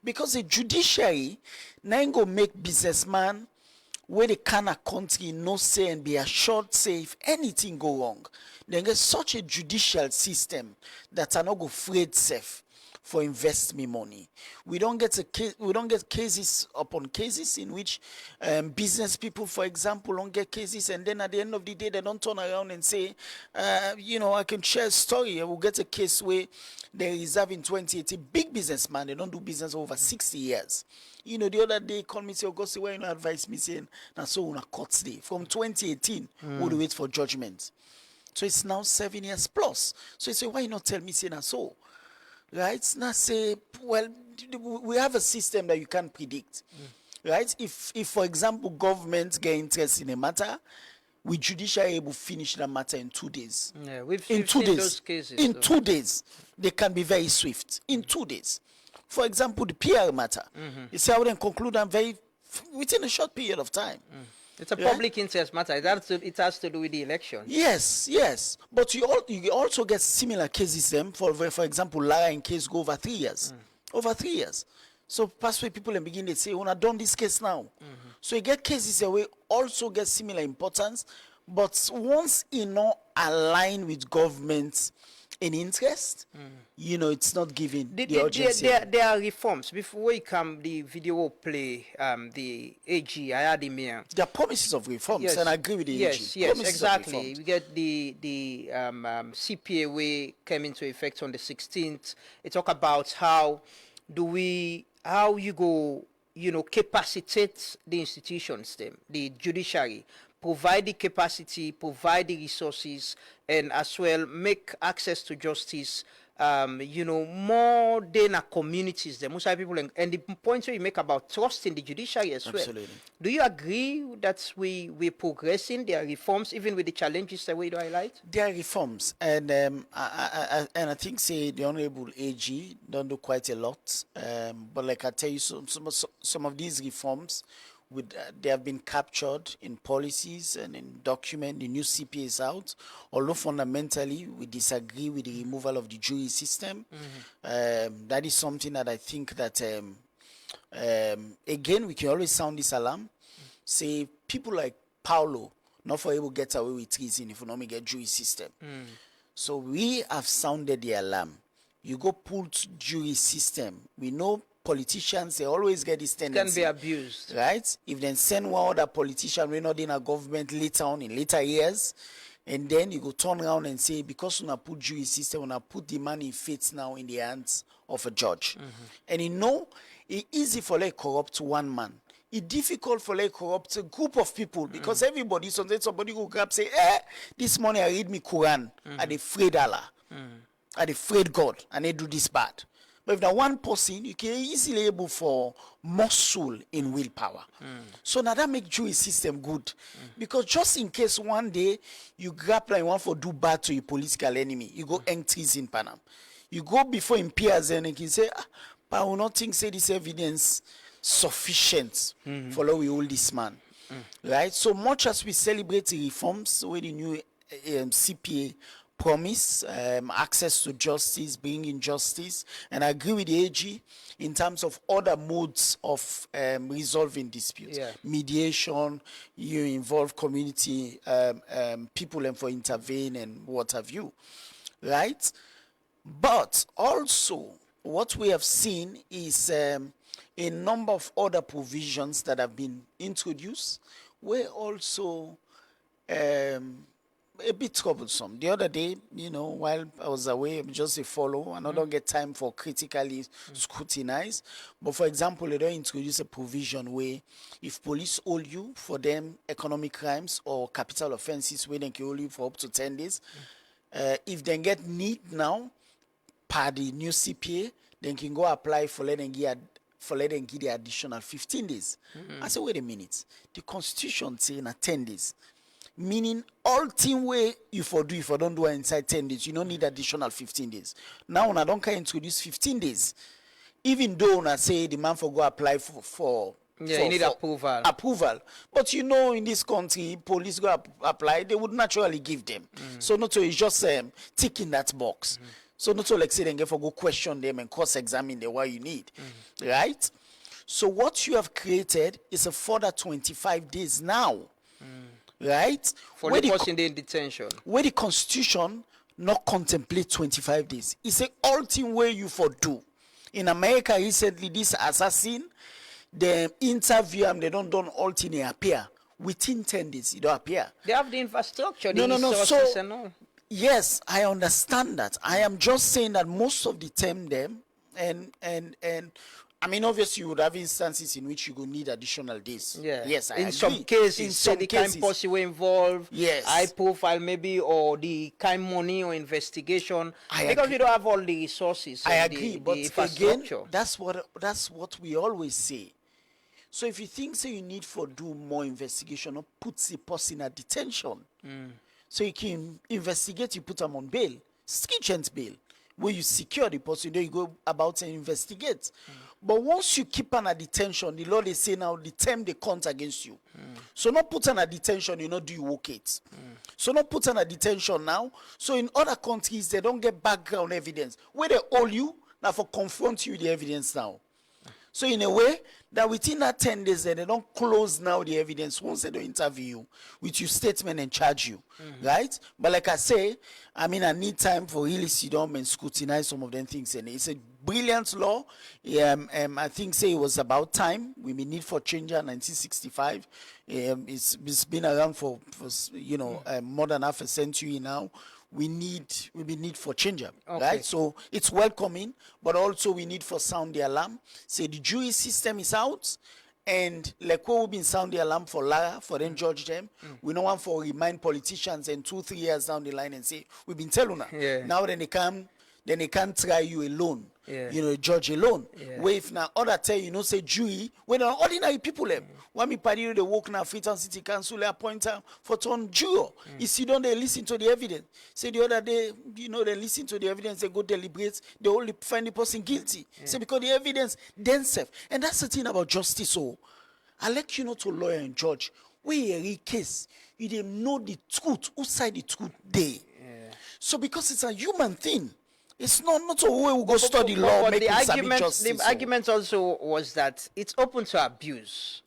Because the judiciary now go make businessman where the kind of country no say and be assured say if anything go wrong, then get such a judicial system that are not go afraid safe for invest me money. We don't get cases upon cases in which business people, for example, don't get cases, and then at the end of the day they don't turn around and say, I can share a story. I will get a case where they reserve in 2018 big businessman. They don't do business over 60 years. The other day called me say, Auguste, why you not advise me saying now so on a court day from 2018 we'll wait for judgment. So it's now 7 years plus. So he said, why you not tell me saying now so? Right? Now say, well, we have a system that you can't predict. Right? If for example, government get interest in a matter, we judiciary able to finish that matter in 2 days. Yeah, we've in 2 seen days. those cases. In 2 days, they can be very swift. In 2 days. For example, the PR matter. You see how they conclude them within a short period of time. It's a public interest matter. It has to do with the election. Yes. But you also get similar cases them. For example, Lara in case go over 3 years. Over 3 years. So past way people and begin to say, "Oh, I done this case now." So you get cases that we also get similar importance, but once not align with government's in interest, it's not given the urgency. There are reforms. Before we come, the video will play the AG. I had him here. There are promises of reforms, Yes. and I agree with the AG. Yes, Promises exactly. We get the CPA way came into effect on the 16th. It talk about how you go, capacitate the institutions, the judiciary, provide the capacity, provide the resources, and as well make access to justice, more than our communities, the most people, and the points you make about trust in the judiciary as well. Absolutely. Do you agree that we're progressing? There are reforms, even with the challenges that we highlight? There are reforms, and I think say the Honorable AG don't do quite a lot. But like I tell you, some of these reforms, they have been captured in policies and in document. The new CPA is out. Although fundamentally we disagree with the removal of the jury system, that is something that I think that again we can always sound this alarm. Say people like Paulo not for able to get away with treason if we don't get jury system. So we have sounded the alarm. You go pull jury system. We know politicians, they always get this tendency. Can be abused. Right? If they send one other politician, we're not in a government later on, in later years, and then you go turn around and say, because we put jury system, we put the man in faith now in the hands of a judge. And it's easy for like corrupt one man. It's difficult for like corrupt a group of people because everybody, somebody will grab say, this morning I read me Quran, I'm afraid Allah, I'm afraid God, and they do this bad. But if that one person, you can easily able for muscle in willpower. So now that make jury system good. Because just in case one day you grab like one for do bad to your political enemy, you go entries in Panam. You go before him peers and you can say, but I will not think say this evidence sufficient for how we hold this man. Right? So much as we celebrate the reforms with the new CPA promise, access to justice, bringing justice, and I agree with the AG in terms of other modes of resolving disputes. Mediation, you involve community people and for intervene and what have you, right? But also, what we have seen is a number of other provisions that have been introduced where also a bit troublesome. The other day, while I was away, I'm just a follow, and I don't get time for critically scrutinize. But for example, they don't introduce a provision where if police hold you for them economic crimes or capital offenses, where they can hold you for up to 10 days, if they get need now, per the new CPA, they can go apply for letting give the additional 15 days. I say, wait a minute. The Constitution say in 10 days. Meaning all thing way you do if I don't do it inside 10 days, you don't need additional 15 days. Now when I don't can introduce 15 days, even though when I say the man for go apply for you need approval. Approval. But in this country, police go apply, they would naturally give them. So not so it's just ticking that box. So not so like say then go question them and cross-examine them what you need. Right? So what you have created is a further 25 days now. Right? For the person in detention. Where the Constitution not contemplate 25 days. It's a all thing where you for do. In America recently, this assassin, they interview them, they don't all thing they appear. Within 10 days, it don't appear. They have the infrastructure, the resources and all. Yes, I understand that. I am just saying that most of the time them and I mean, obviously, you would have instances in which you will need additional days. Yeah. Yes, I in agree. some cases, in some the cases, kind posse were involved, yes, high profile maybe, or the kind money or investigation, because we don't have all the resources. I agree, but again, that's what we always say. So if you think you need for do more investigation or put the person at detention, so you can investigate, you put them on bail, stringent bail, where you secure the person, then you go about and investigate. But once you keep an at detention, the law they say now the term they count against you. So not put an at detention, do you work it? So not put an at detention now. So in other countries they don't get background evidence. Where they hold you now for confront you with the evidence now. So in a way that within that 10 days they don't close now the evidence once they don't interview you with your statement and charge you. Right? But like I say, I mean I need time for really sit down and scrutinize some of them things, and it's a brilliant law. I think say it was about time. We may need for change in 1965. It's been around for more than half a century now. We need for change, right? So it's welcoming, but also we need for sound the alarm. Say the jury system is out, and like what we've been sound the alarm for Lara, for them judge them. We don't want for remind politicians and 2-3 years down the line and say we've been telling her. Now then they can't try you alone. Judge alone. Where if now other tell say jury, when ordinary people them. When me party they work now Freetown City Council they appoint them for turn juror. You see don't they listen to the evidence. Say the other day, they listen to the evidence, they go deliberate, they only find the person guilty. Say because the evidence then self. And that's the thing about justice. So I let you know to lawyer and judge. Where a case, you didn't know the truth, who side the truth they. So because it's a human thing. It's not a way we go study law. But the argument also was that it's open to abuse,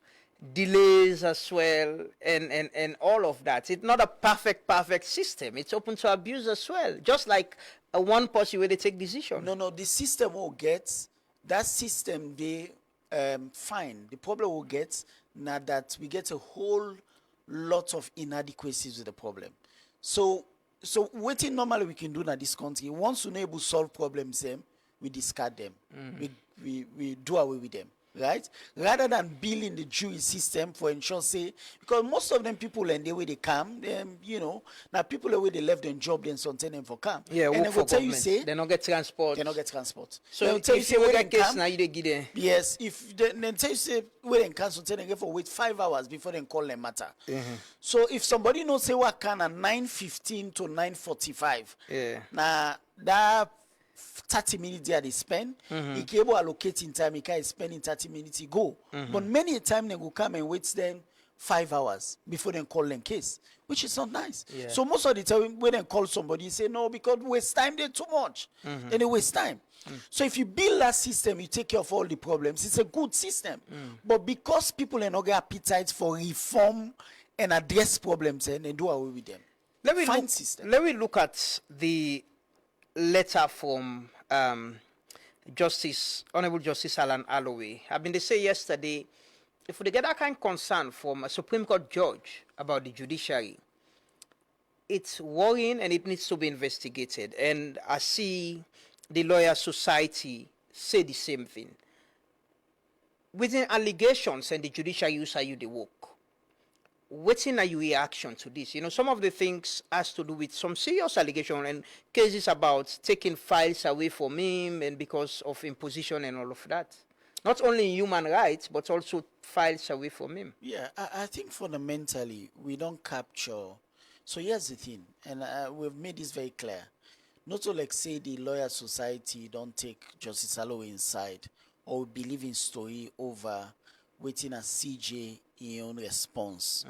delays as well, and all of that. It's not a perfect system. It's open to abuse as well. Just like one person where they take decision. No. The system will get that system. They fine. The problem will get now that we get a whole lot of inadequacies with the problem. So what normally we can do in this country, once we able to solve problems, we discard them. We do away with them. Right? Rather than building the jury system for ensure because most of them people and the way they come, now people the way they left their job then something them for come. Yeah, and they for tell you they don't get transport. They don't get transport. So if you get case now, you get there. Yes, if they tell you wait and cancel, they get for wait 5 hours before they call them matter. So if somebody knows say what can at 9:15 to 9:45, now that 30 minutes there they spend, he can able allocating time, he can spend in 30 minutes he go. But many a time they will come and wait them 5 hours before they call them case, which is not nice. So most of the time when they call somebody, say no, because waste time there too much. Then they waste time. So if you build that system, you take care of all the problems. It's a good system. But because people are not get appetite for reform and address problems, and they do away with them. Let me look at the letter from Honorable Justice Alan Aloy. I mean, they say yesterday, if we get that kind of concern from a Supreme Court judge about the judiciary, it's worrying and it needs to be investigated. And I see the lawyer society say the same thing. Within allegations and the judicial use are you the work. Waiting are your reaction to this? You know, some of the things has to do with some serious allegation and cases about taking files away from him and because of imposition and all of that. Not only in human rights, but also files away from him. Yeah, I think fundamentally we don't capture. So here's the thing, and we've made this very clear. Not to like say the lawyer society don't take Justice Aloy inside or believe in story over waiting a CJ in own response.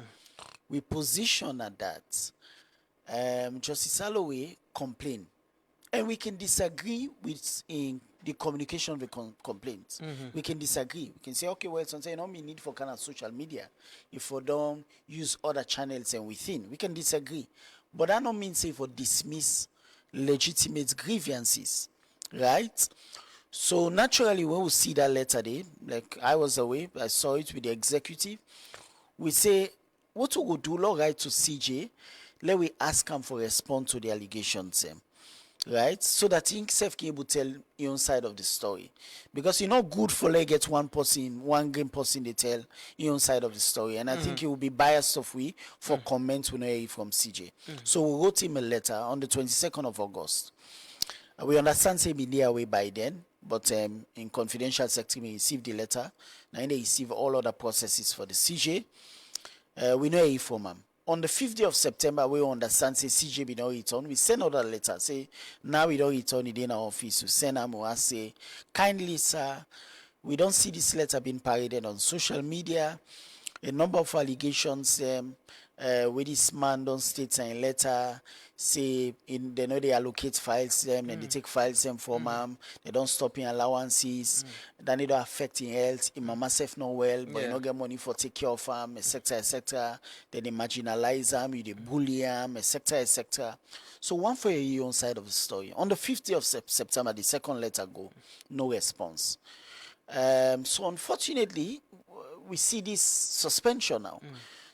We position at that. Justice Aloy complain, and we can disagree with in the communication of the complaint. We can disagree. We can say, okay, well, sometimes no need for kind of social media if we don't use other channels and within. We can disagree, but that don't mean say for dismiss legitimate grievances, right? So naturally, when we see that letter there, like I was away, I saw it with the executive. We say, what we will do, Lord, right to CJ, let we ask him for response to the allegations, right? So that he himself can able to tell your own side of the story. Because it's not good for like get one game person they tell your own side of the story. And I think it will be biased of we for comments we know hear from CJ. So we wrote him a letter on the 22nd of August. We understand say be away by then, but in confidential sector we received the letter. Now they receive all other processes for the CJ. We know hear from him. On the 5th day of September, we understand say CJ be not return. We send another letter say now we don't return it in our office. We send them we say kindly sir, we don't see this letter being paraded on social media. A number of allegations with this man don't state in letter say they know they allocate files them and they take files them from them. They don't stop in allowances. Then they don't affect in health. In mama self not well, but you don't get money for take care of them, etc., etc. Then they marginalize them, they bully them, etc., etc. So one for your own side of the story. On the 5th day of September, the second letter go, no response. So unfortunately, we see this suspension now.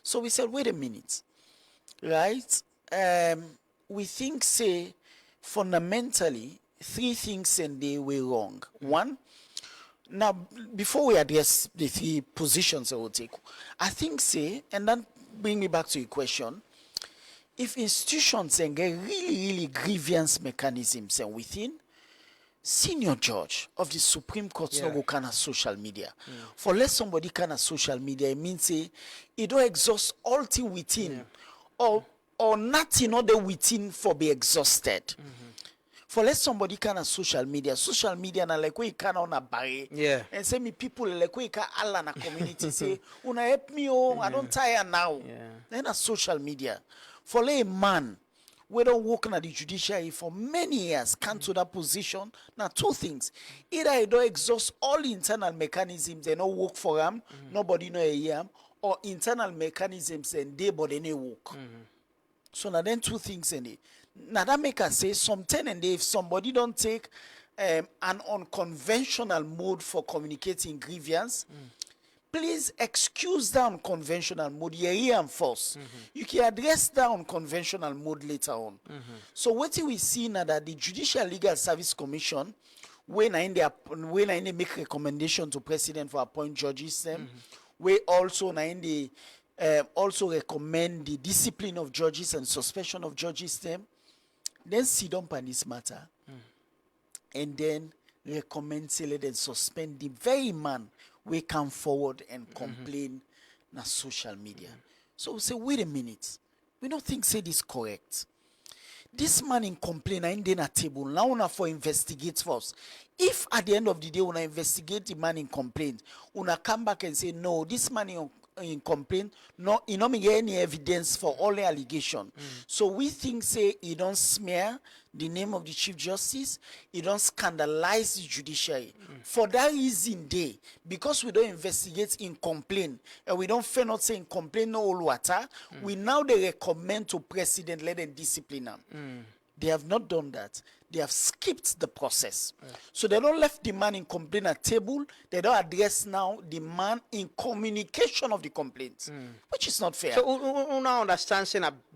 So we said, wait a minute, right? We think, say, fundamentally, three things and they were wrong. One, now, before we address the three positions I will take, I think, say, and then bring me back to your question, if institutions and get really grievance mechanisms and within, senior judge of the Supreme Court no go kind of social media. For let somebody kind of social media, it means say it don't exhaust all thing within or nothing other within for be exhausted. For let somebody kind of social media na like we can on a barrier. And say me people like we can all in a community say, una help me I don't tire now. Then a social media. For let a man we don't work in the judiciary for many years, come to that position. Now, two things. Either I don't exhaust all internal mechanisms, they don't work for them, nobody know him, or internal mechanisms and they but they don't work. So now then two things in it. Now that make us say sometimes and if somebody don't take an unconventional mode for communicating grievance, please excuse that unconventional mode. You hear him first. You can address that unconventional mode later on. So what we see now that the Judicial Legal Service Commission, when they make recommendation to President for appoint judges, them, we also they also recommend the discipline of judges and suspension of judges, them, then sit down on this matter, and then recommend say let them suspend the very man we come forward and complain na social media. So we say, wait a minute. We don't think say this correct. This man in complain in the table. Now una for investigate first. If at the end of the day una investigate the man in complaint, una come back and say no, this man in complaint, no, he don't get any evidence for all the allegation. So we think say he don't smear the name of the Chief Justice, he don't scandalize the judiciary. For that reason, because we don't investigate in complaint, and we don't fair not say in complaint no all water, we now they recommend to President let them discipline them. They have not done that. They have skipped the process. So they don't left the man in complaint at table. They don't address now the man in communication of the complaint, which is not fair. So you now understand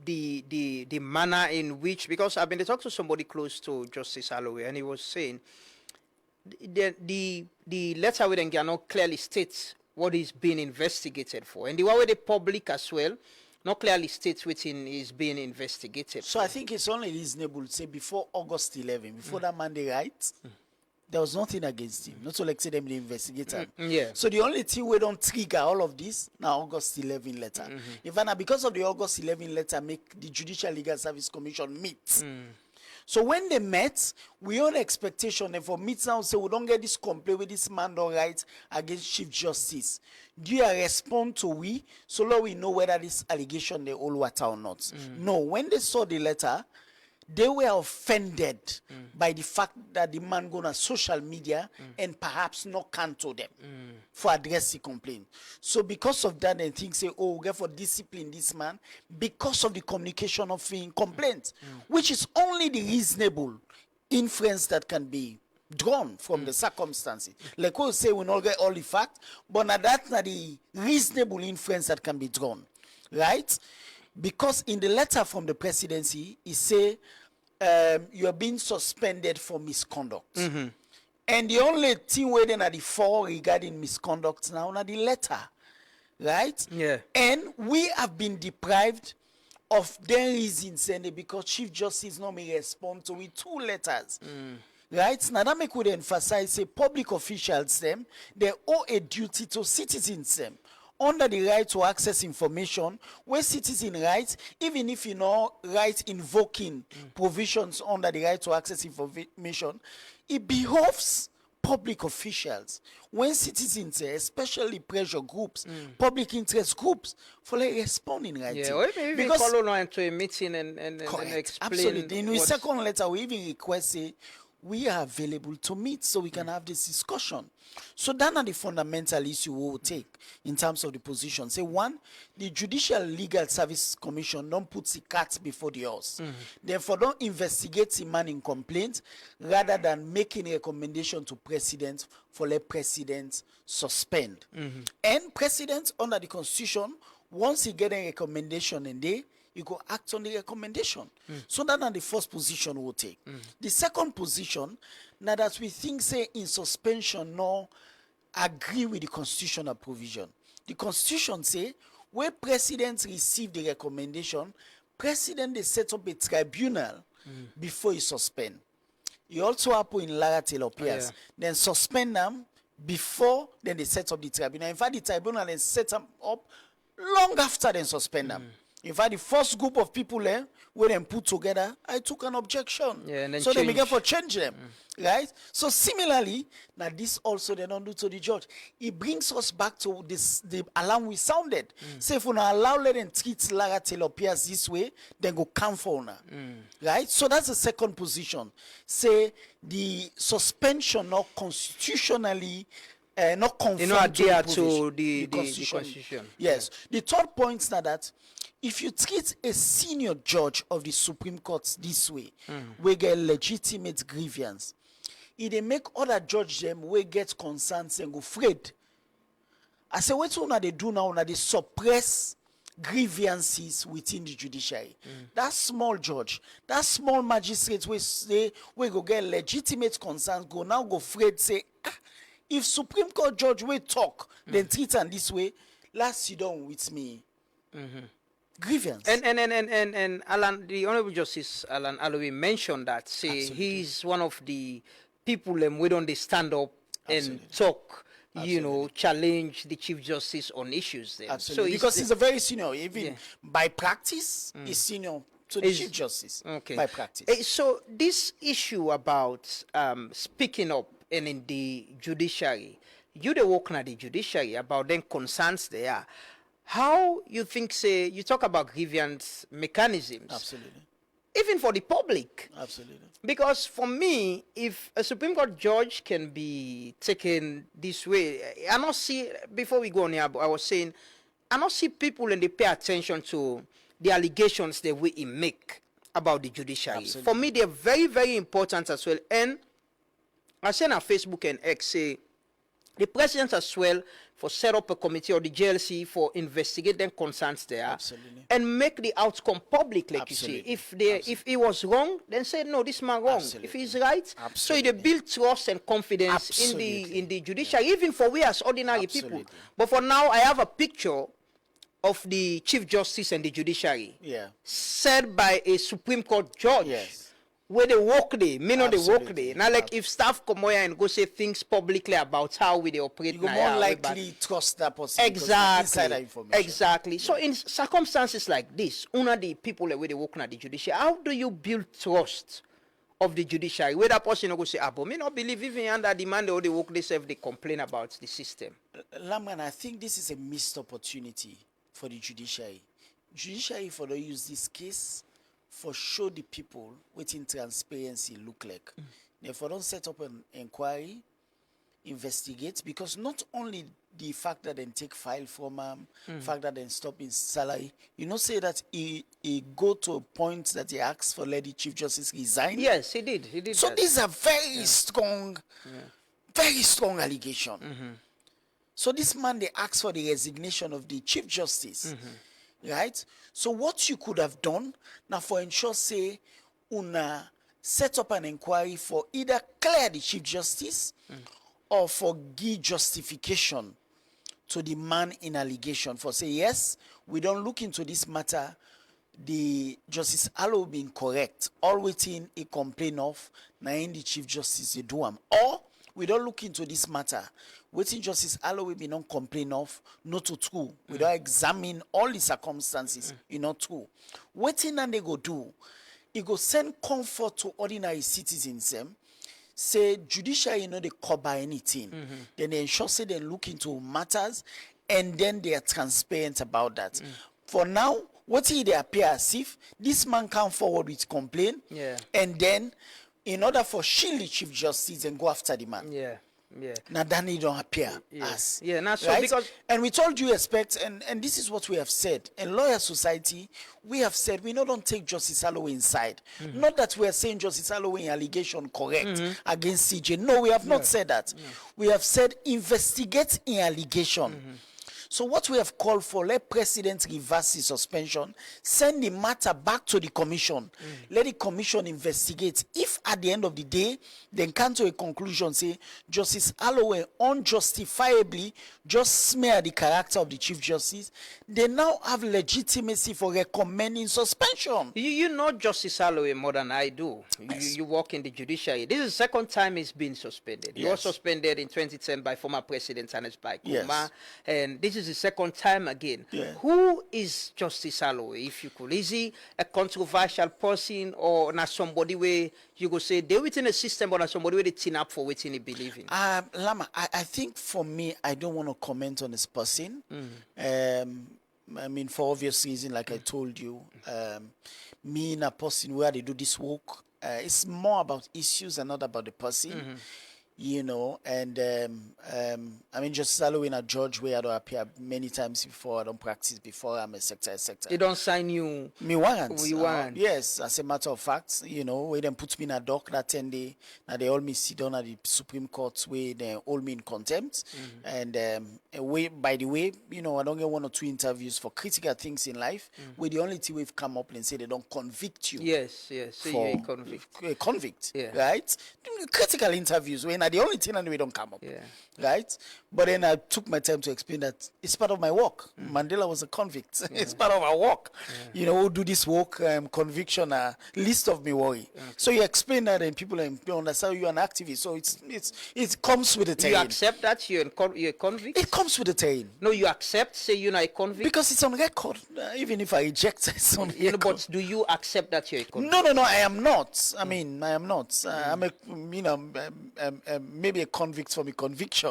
the manner in which, because I've been talking to somebody close to Justice Aloy, and he was saying the letter with them cannot clearly state what is being investigated for, and the one with the public as well not clearly states what is being investigated. So I think it's only reasonable to say before August 11, before that Monday, right? There was nothing against him. Not to like say them the investigator. Yeah. So the only thing we don't trigger all of this now August 11 letter. Even because of the August 11 letter, make the Judicial Legal Service Commission meet. So when they met, we own expectation for meet now say we don't get this complaint with this man don't right against Chief Justice. Do you respond to we so long we know whether this allegation they all water or not? No, when they saw the letter, they were offended by the fact that the man go on social media and perhaps not cancel them for address the complaint. So because of that, they think say, oh, we get for discipline this man because of the communication of the complaint, which is only the reasonable inference that can be drawn from the circumstances. Like we say, we not get all the facts, but now that's not the reasonable inference that can be drawn, right? Because in the letter from the presidency, it say you are being suspended for misconduct. And the only thing waiting at the fore regarding misconduct now is the letter, right? Yeah. And we have been deprived of their reasons, and because Chief Justice not may respond to with 2 letters. Right? Now that make we emphasize say public officials them, they owe a duty to citizens them under the right to access information where citizen rights, even if you know right invoking provisions under the right to access information, it behoves public officials when citizens, especially pressure groups, public interest groups, for like responding right. Yeah, or maybe call on to a meeting and explain. Absolutely. In the second letter, we even request say we are available to meet so we can have this discussion. So that's not the fundamental issue we will take in terms of the position. Say one, the Judicial Legal Service Commission don't put the cat before the horse. Therefore, don't investigate the man in complaint rather than making a recommendation to president for let president suspend. And president under the constitution, once he get a recommendation and they you go act on the recommendation. So that's the first position we'll take. The second position, now that we think say in suspension no agree with the constitutional provision. The constitution say where president receive the recommendation, president they set up a tribunal before he suspend. It also happen in Lara Taylor Pierce. Then suspend them before then they set up the tribunal. In fact, the tribunal then set them up long after then suspend them. In fact, the first group of people where them put together, I took an objection. Yeah, and then so they began for change them. Right? So similarly, now this also they don't do to the judge. It brings us back to this the alarm we sounded. Say if we not allow let them treat Lara Taylor Pierce this way, then go come for now. Right? So that's the second position. Say the suspension not constitutionally not conform to the constitution. Yes. The third point is that if you treat a senior judge of the Supreme Court this way, we get legitimate grievance, it they make other judge them we get concerns and go afraid. I say what they do now, they suppress grievances within the judiciary. That small judge, that small magistrate we go get legitimate concerns, go afraid say, if Supreme Court judge will talk, then treat and this way, last sit down with me. Grievance. And Alan, the Honorable Justice Alan Aloy mentioned that say he's one of the people we don't stand up and talk, you know, challenge the Chief Justice on issues there. Absolutely. So because he's a very senior, even by practice, he's senior to the Chief Justice. Okay. By practice. So this issue about speaking up and in the judiciary, you the work at the judiciary about them concerns there. How you think say you talk about grievance mechanisms? Absolutely. Even for the public. Absolutely. Because for me, if a Supreme Court judge can be taken this way, I don't see, before we go on here, I was saying, I don't see people and they pay attention to the allegations that we make. about the judiciary. Absolutely. For me, they're very, very important as well. And I said on Facebook and X, say, the president as well for set up a committee or the JLC for investigating concerns there. Absolutely. And make the outcome public, like Absolutely. you say. If he was wrong, then say no, this man wrong. Absolutely. If he's right, Absolutely. so they build trust and confidence Absolutely. in the judiciary, even for we as ordinary Absolutely. people. But for now, I have a picture of the Chief Justice and the Judiciary, Yeah. said by a Supreme Court judge. Yes. Where they work there, me know they work Absolutely. there. Now, like if staff come here and go say things publicly about how we they operate, You now, more yeah, likely trust that person. because it's exactly, insider information. exactly. So in circumstances like this, una the people where they work at the judiciary, how do you build trust of the judiciary? Where that person go say, but me not believe even under demand or they work themselves, they complain about the system. Lamgan, I think this is a missed opportunity for the judiciary. Judiciary for the use this case for show the people what in transparency look like. Therefore, don't set up an inquiry, investigate, because not only the fact that they take file from fact that they stop his salary, you know, say that he go to a point that he asks for let the Chief Justice resign. Yes, he did. He did. So that. these are very strong, very strong allegation. So this man, they asked for the resignation of the Chief Justice, right? So what you could have done, now for ensure, say, una set up an inquiry for either clear the Chief Justice or for give justification to the man in allegation for say, yes, we don't look into this matter, the Justice Aloy being correct, all waiting a complaint of, now in the Chief Justice they do am. Or we don't look into this matter, waiting Justice Aloy will be non complaint of, not to true. We don't examine all the circumstances, not true. Waiting and they go do, it go send comfort to ordinary citizens, say judiciary they cover anything. Then they ensure say they look into matters and then they are transparent about that. For now, what they appear as if this man come forward with complaint, and then in order for shield the Chief Justice and go after the man. Yeah. Now then they don't appear as. Yeah, now so right? because And with all due respect, and this is what we have said, in Lawyer Society, we have said we don't take Justice Aloy inside. Not that we are saying Justice Aloy allegation correct against CJ. No, we have not said that. We have said investigate in allegation. So what we have called for, let President reverse the suspension, send the matter back to the Commission, let the Commission investigate. If at the end of the day, they come to a conclusion, say, Justice Aloy unjustifiably just smear the character of the Chief Justice, they now have legitimacy for recommending suspension. you know Justice Aloy more than I do. You work in the judiciary. This is the second time he's been suspended. He was suspended in 2010 by former President Hannes Baikuma, and this is the second time again. Who is Justice Aloy, if you could? Is he a controversial person or not somebody where you go say they within a system, but not somebody where they tin up for within he believe in? Lama, I think for me, I don't want to comment on this person. I mean, for obvious reason, like I told you, me and a person where they do this work, it's more about issues and not about the person. You know, and I mean, Justice Aloy in a judge where I don't appear many times before, I don't practice before, I'm a sector. They don't sign you. Me warrant. We warrant. Yes, as a matter of fact, you know, where they put me in a dock that 10 day, now they all me sit down at the Supreme Court where they hold me in contempt. And by the way, you know, I don't get 1 or 2 interviews for critical things in life, where the only thing we've come up and say they don't convict you. Yes, so you're a convict. A convict, right? Critical interviews when the only thing and we don't come up, right? But then I took my time to explain that it's part of my work. Mandela was a convict. It's part of our work. You know, we'll do this work, conviction, list of me worry. So you explain that and people understand you're an activist. So it comes with the terrain. You accept that you're a convict? It comes with the terrain. No, you accept, say you're not a convict? Because it's on record. Even if I reject it, it's on record. But do you accept that you're a convict? No, I am not. I mean, I am not. I'm a, you know, maybe a convict from a conviction.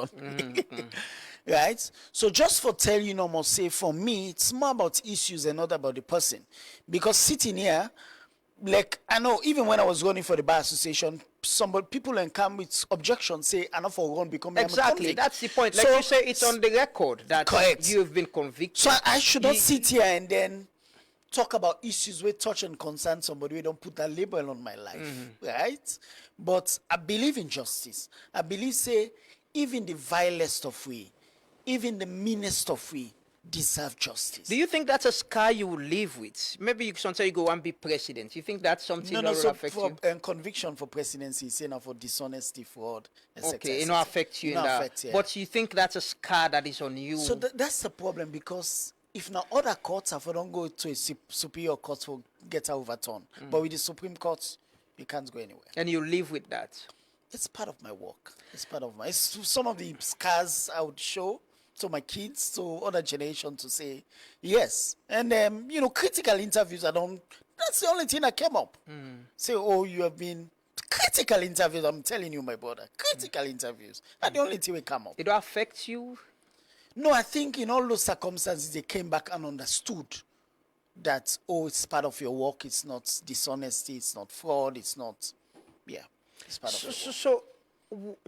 Right? So just for telling you, more say for me, it's more about issues and not about the person. Because sitting here, like I know even when I was running for the Bar Association, people can come with objections, say I'm not for run becoming exactly. That's the point. Like so, you say, it's on the record that you've been convicted. So I should not sit here and then talk about issues we touch and concern somebody, we don't put that label on my life, right? But I believe in justice. I believe, say, even the vilest of we, even the meanest of we, deserve justice. Do you think that's a scar you will live with? Maybe you sometimes you go and be president. You think that's something that will affect for, you? Conviction for presidency, say now for dishonesty, fraud, etc. Okay, it not affect you in that. Yeah. But you think that's a scar that is on you? So that's the problem, because if now other courts have don't go to a superior court to get overturned, but with the Supreme Court, you can't go anywhere. And you live with that. It's part of my work. It's part of it's some of the scars I would show to my kids, to other generation, to say yes. And critical interviews, that's the only thing that came up. Say, oh, you have been critical interviews. I'm telling you, my brother, critical interviews. That's the only thing will come up. It will affect you? No, I think in all those circumstances, they came back and understood that, oh, it's part of your work. It's not dishonesty. It's not fraud. It's not, it's part of your work.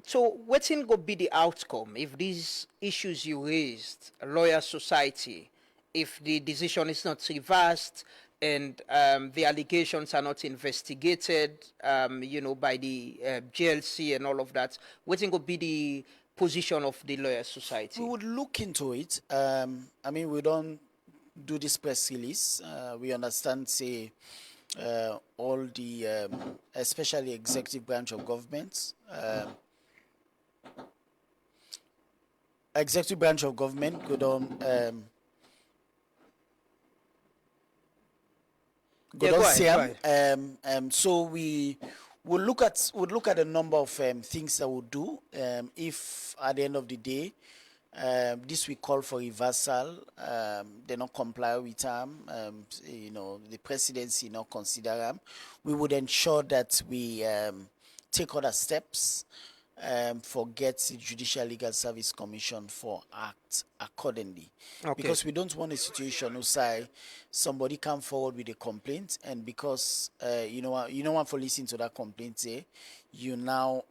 So what will go be the outcome if these issues you raised, lawyer society, if the decision is not reversed and the allegations are not investigated, by the GLC and all of that, what will be the position of the lawyer society? We would look into it. We don't do this press release. We understand, say, all the, especially executive branch of government, could so we will look at a number of things that we'll do if at the end of the day this we call for reversal, they not comply with them, the presidency not consider them. We would ensure that we take other steps for get the Judicial Legal Service Commission for act accordingly. Okay. Because we don't want a situation where say somebody come forward with a complaint, and because you know what, for listening to that complaint, say you now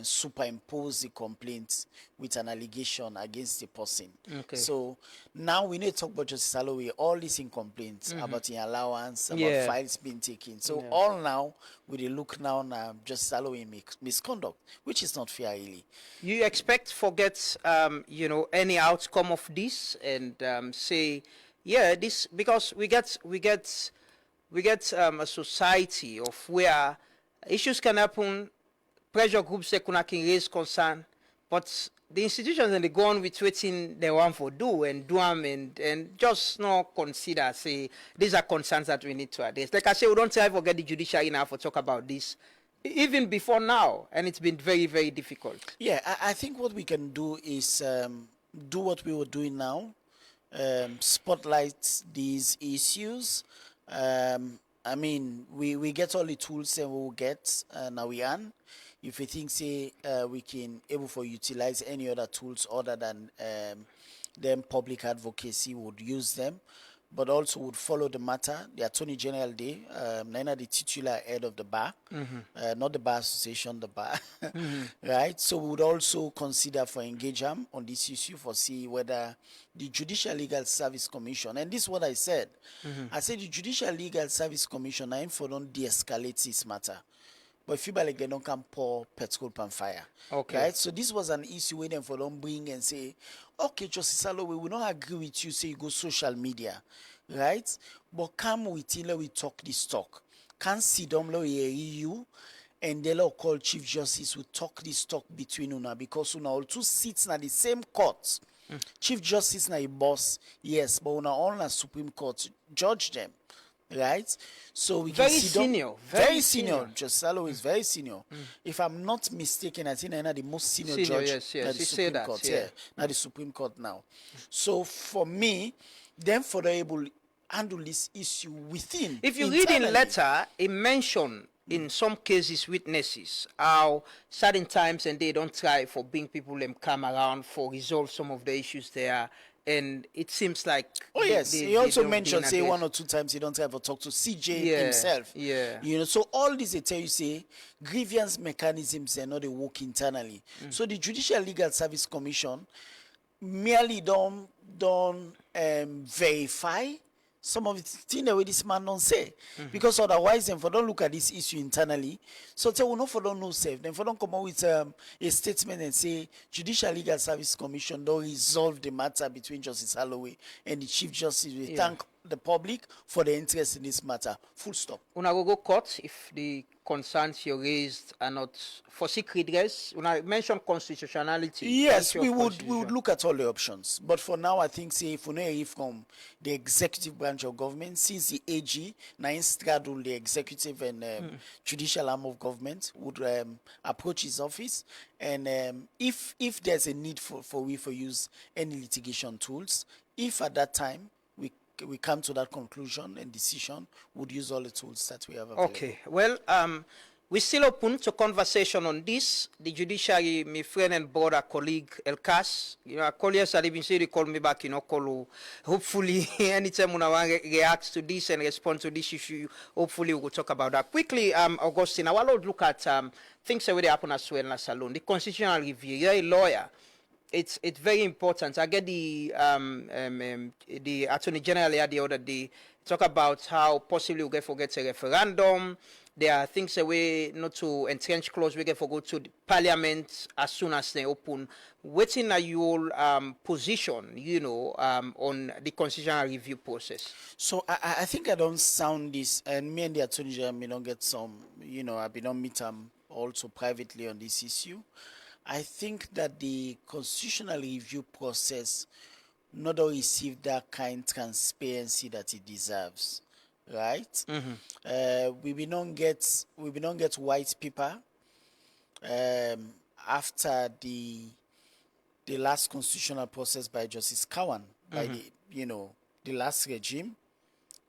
superimpose the complaint with an allegation against the person. Okay. So now we need to talk about Justice Aloy, all these in complaints about the allowance, about files being taken. So all now we look now Justice Aloy misconduct, which is not fair really. You expect forget any outcome of this and say this, because we get a society of where issues can happen, pressure groups they can raise concern, but the institutions and they go on with waiting they want for do them and just not consider, say these are concerns that we need to address. Like I say, we don't try to forget the judiciary now for talk about this even before now, and it's been very, very difficult. Yeah, I think what we can do is do what we were doing now, spotlight these issues. We get all the tools and we'll get now we earn. If we think, say, we can able for utilize any other tools other than them public advocacy, would use them, but also would follow the matter. The Attorney General Day, Nina, the titular head of the bar, not the bar association, the bar, right? So we would also consider for engage them on this issue for see whether the Judicial Legal Service Commission, and this is what I said. I said the Judicial Legal Service Commission, I for don't de-escalate this matter. But if you like they don't come pour petrol pan fire. Okay. Right? So this was an issue where them for don't bring and say, okay, Justice Aloy, we will not agree with you, say you go social media. Right? But come with you, we talk this talk. Can see them you and they call Chief Justice who talk this talk between una, because una all two sits in the same court. Chief Justice na a boss, yes, but una all na Supreme Court judge them. Right, so we can very see senior, very senior. Justice Aloy is very senior. If I'm not mistaken, I think I'm the most senior judge. Yes. At the Supreme Court. Now the Supreme Court now. So for me, then for the able handle this issue within. If you read in letter, it mentioned in some cases witnesses how certain times and they don't try for bring people them come around for resolve some of the issues there. And it seems like... Oh, yes. He also mentioned, say, 1 or 2 times he don't ever talk to CJ himself. Yeah. So all this, they tell you, say, grievance mechanisms, they're not they work internally. So the Judicial Legal Service Commission merely don't verify some of the things that this man don't say. Because otherwise, then for don't look at this issue internally. So tell no for don't know safe. Then for don't come out with a statement and say Judicial Legal Service Commission don't resolve the matter between Justice Aloy and the Chief Justice. We thank the public for the interest in this matter. Full stop. Una go court if the concerns you raised are not for secret redress. Una mention constitutionality. Yes, we would look at all the options. But for now, I think say if we know from the executive branch of government, since the AG now straddle the executive and judicial arm of government would approach his office, and if there's a need for use any litigation tools, if at that time we come to that conclusion and decision, would use all the tools that we have available. Okay, well, we're still open to conversation on this. The judiciary, my friend and brother, colleague, Elkas, I call yesterday, even say they call me back, call hopefully anytime when I want to react to this and respond to this issue, hopefully we'll talk about that. Quickly, Augustine, I want to look at things that already happen as well in the salon. The constitutional review, you're a lawyer. It's very important. I get the Attorney General here the other day talk about how possibly we get forget a referendum. There are things that we not to entrench clause we get for go to the Parliament as soon as they open. Waiting at your position, on the constitutional review process. So I think I don't sound this, and me and the Attorney General may not get some. I've been on meet also privately on this issue. I think that the constitutional review process not all received that kind of transparency that it deserves, right? We will not get white paper after the last constitutional process by Justice Cowan, by the last regime.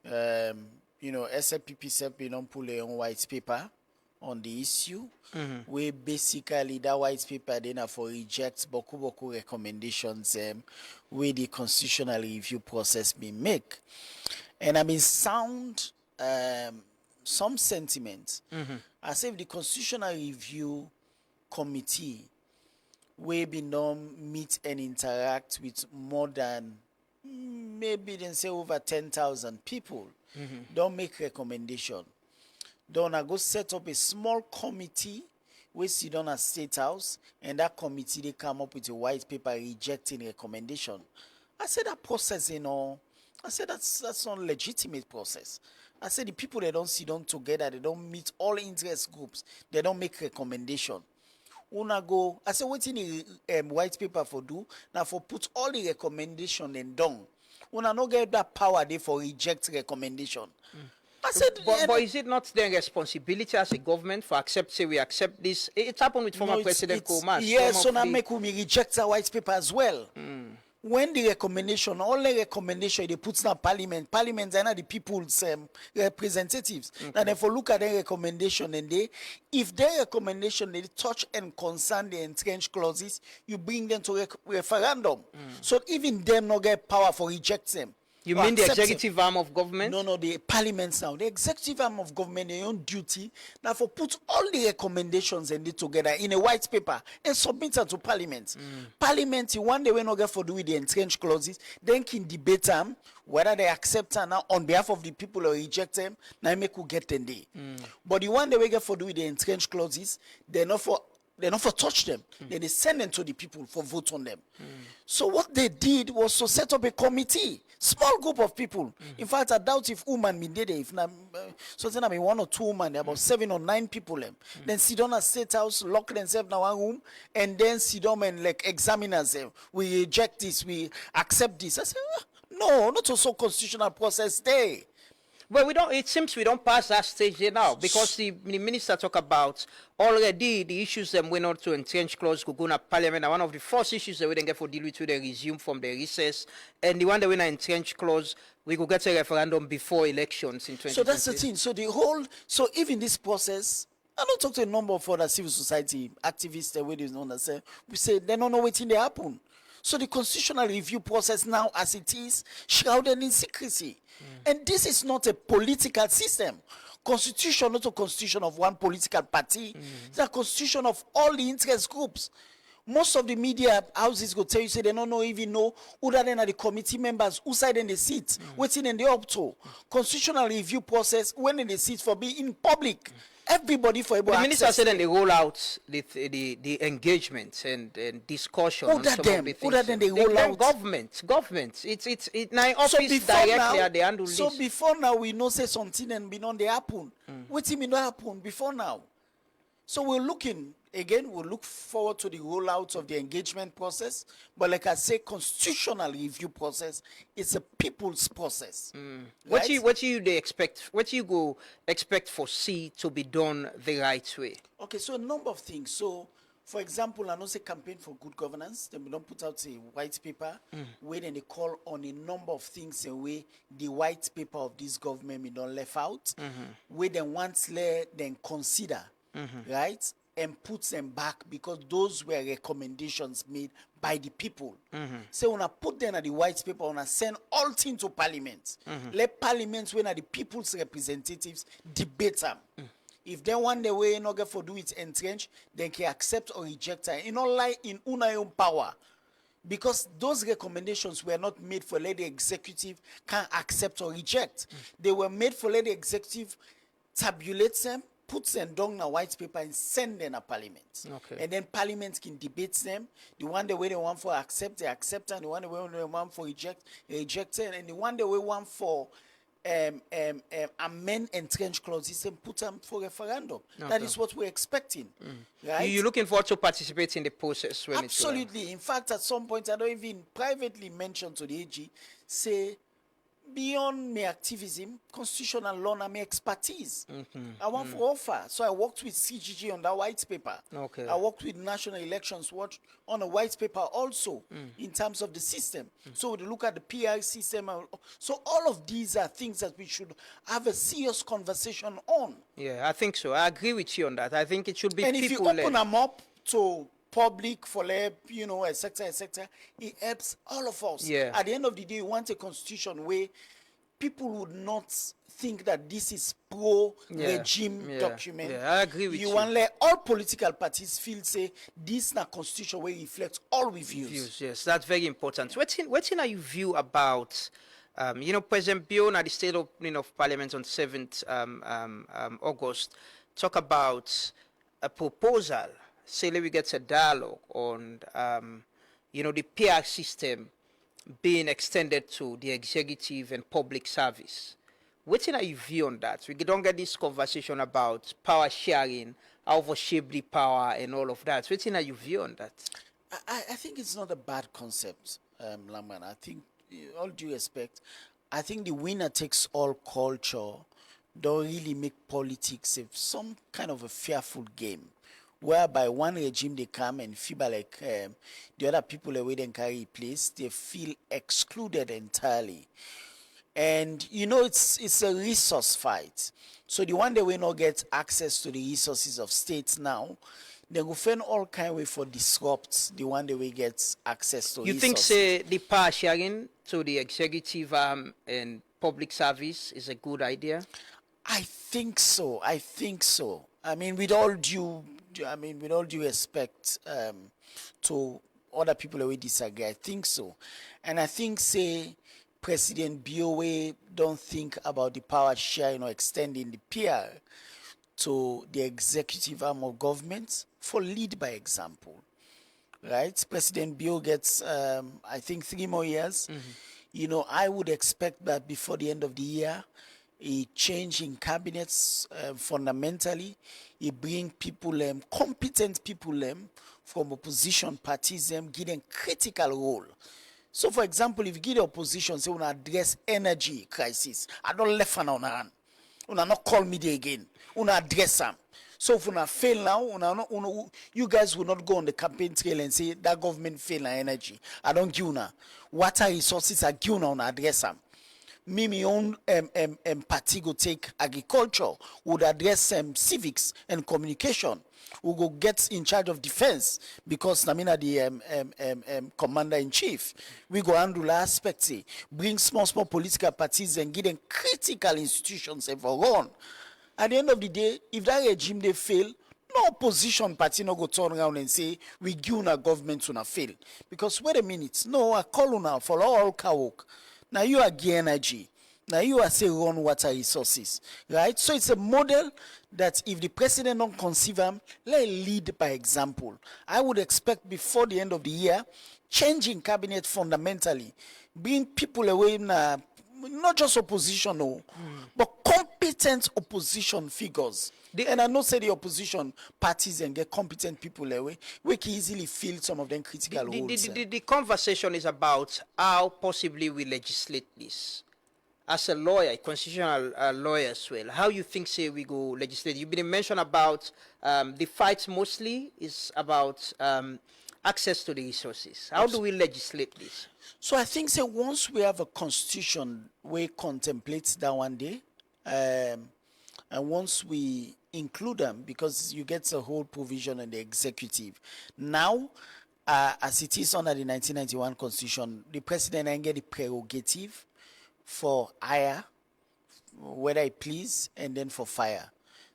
SLPP said we don't pull their own white paper on the issue, where basically that white paper then for reject boku recommendations where the constitutional review process be make. And I mean sound some sentiment as if the constitutional review committee will be non meet and interact with more than maybe then say over 10,000 people, don't make recommendation. Don't I go set up a small committee we sit down at State House, and that committee they come up with a white paper rejecting recommendation. I said that process, I said that's not a legitimate process. I said the people they don't sit down together, they don't meet all interest groups, they don't make recommendation. Una go, I said what in the white paper for do now for put all the recommendation and done. Una no get that power there for reject recommendation. I said, but is it not their responsibility as a government for we accept this? It happened with former President Komas. Yes, so now make we reject the white paper as well. When the recommendation, all the recommendation they put in Parliament are not the people's representatives. Now they for look at their recommendation and if their recommendation they touch and concern the entrenched clauses, you bring them to referendum. So even them not get power for reject them. You mean the executive arm of government? No, the parliament now. The executive arm of government, their own duty, now for put all the recommendations and it together in a white paper and submit it to parliament. Parliament, one day we not get for do with the entrenched clauses, then can debate them whether they accept them now on behalf of the people or reject them, now make who get them there. But the one day we get for do with the entrenched clauses, they're not for touch them. Then they send them to the people for vote on them. So what they did was to set up a committee, small group of people. In fact, I doubt if woman me did it. If not, so then I mean 1 or 2 women, about 7 or 9 people. Then sit down at State House, lock themselves in one room, and then sit down and like examine themselves. We reject this, we accept this. I said, no, not also constitutional process there. Well, it seems we don't pass that stage here now because the minister talk about already the issues that went on to entrench clause go to Parliament. And one of the first issues that we didn't get for deal with they resume from the recess. And the one that went entrench clause, we could get a referendum before elections in 2020. So that's the thing. So even this process, I don't talk to a number of other civil society activists the way they know that say we say they don't know what's in there happen. So the constitutional review process now as it is shrouded in secrecy. And this is not a political system. Constitution, not a constitution of one political party. It's a constitution of all the interest groups. Most of the media houses go tell you, say they don't even know who that are the committee members, who side in the seat, waiting in the up to. Constitutional review process, when in the seat for being in public. Everybody for able the minister access. said then they roll out the engagement and discussion Who on that some them? of the Who things. that then they roll out? Government. It's now office directly they handle so this. before now we know say something and beyond they happen. Waiting me not happen before now. So we're looking again. We'll look forward to the rollout of the engagement process. But like I say, constitutional review process is a people's process. What Right? do you they expect? What do you go expect for C to be done the right way? Okay, so a number of things. So, for example, I know say campaign for good governance. Then we don't put out a white paper where then they call on a number of things and where the white paper of this government we don't left out. Where then once let then consider, right, and puts them back because those were recommendations made by the people. So when I put them at the white paper, when I send all things to parliament, let parliament when are the people's representatives debate them. If they want the way not get for do it entrench, they can accept or reject it. You know, lie in una own power. Because those recommendations were not made for let the executive can accept or reject. They were made for let the executive tabulate them, put them down on a white paper and send them to parliament. Okay. And then parliament can debate them. The one the way they want for accept, they accept, and the one the way they want for reject, they reject it. And the one the way want for amend entrenched clauses and put them for referendum. That is what we're expecting. Right? You're looking forward to participate in the process when Absolutely. In fact, at some point, I don't even privately mention to the AG, say, beyond my activism, constitutional law and my expertise. I want to offer. So I worked with CGG on that white paper. Okay. I worked with National Elections Watch on a white paper also in terms of the system. So we look at the PR system. So all of these are things that we should have a serious conversation on. Yeah, I think so. I agree with you on that. I think it should be And if you people-led. open them up to public for etc., it helps all of us. Yeah. At the end of the day, you want a constitution where people would not think that this is pro-regime document. Yeah, I agree with you. You want let all political parties feel say this na constitution where it reflects all reviews. Yes, that's very important. What are you view about President Bion at the state opening of Parliament on 7th August talk about a proposal, say we get a dialogue on the PR system being extended to the executive and public service. What are you view on that? We don't get this conversation about power sharing, how overshape the power and all of that. What are you view on that? I think it's not a bad concept, Laman. I think, all due respect, I think the winner takes all culture don't really make politics some kind of a fearful game, whereby one regime they come and feel like the other people away then carry place, they feel excluded entirely. And it's a resource fight. So the one that will not get access to the resources of states now, they will find all kind of way for disrupt the one that will get access to You resources. think say the power sharing to the executive and public service is a good idea? I think so. I mean, with all due respect to other people that we disagree, I think so. And I think, say, President Biowe don't think about the power sharing or extending the PR to the executive arm of government for lead by example. Right? President Biowe gets, I think, 3 more years. I would expect that before the end of the year, a change in cabinets fundamentally. He bring people, competent people from opposition parties, give them critical role. So, for example, if you give the opposition, say, we address energy crisis, I don't left on hand. Not call me there again. Address them. So if we fail now, you guys will not go on the campaign trail and say that government fail on energy. I don't give you. Water resources are given on address them. My own party go take agriculture, would address civics and communication. We go get in charge of defense because Namina the commander in chief. We go handle aspects, bring small political parties and give them critical institutions and for run. At the end of the day, if that regime they fail, No opposition party no go turn around and say we give una government to fail. Because wait a minute, no, I call una for all work. Now you are give energy. Now you are say run water resources, right? So it's a model that if the president don't conceive them, let lead by example. I would expect before the end of the year, changing cabinet fundamentally, bring people away now, not just opposition, no, but competent opposition figures. And I know say the opposition parties and get competent people away, we can easily fill some of them critical roles. The conversation is about how possibly we legislate this. As a lawyer, a constitutional lawyer as well, how you think, say, we go legislate? You've been mentioned about the fight mostly is about access to the resources. How do we legislate this? So I think, say, once we have a constitution, we contemplate that one day, and once we include them, because you get a whole provision in the executive. Now, as it is under the 1991 constitution, the president ain't get the prerogative for hire, whether it please, and then for fire.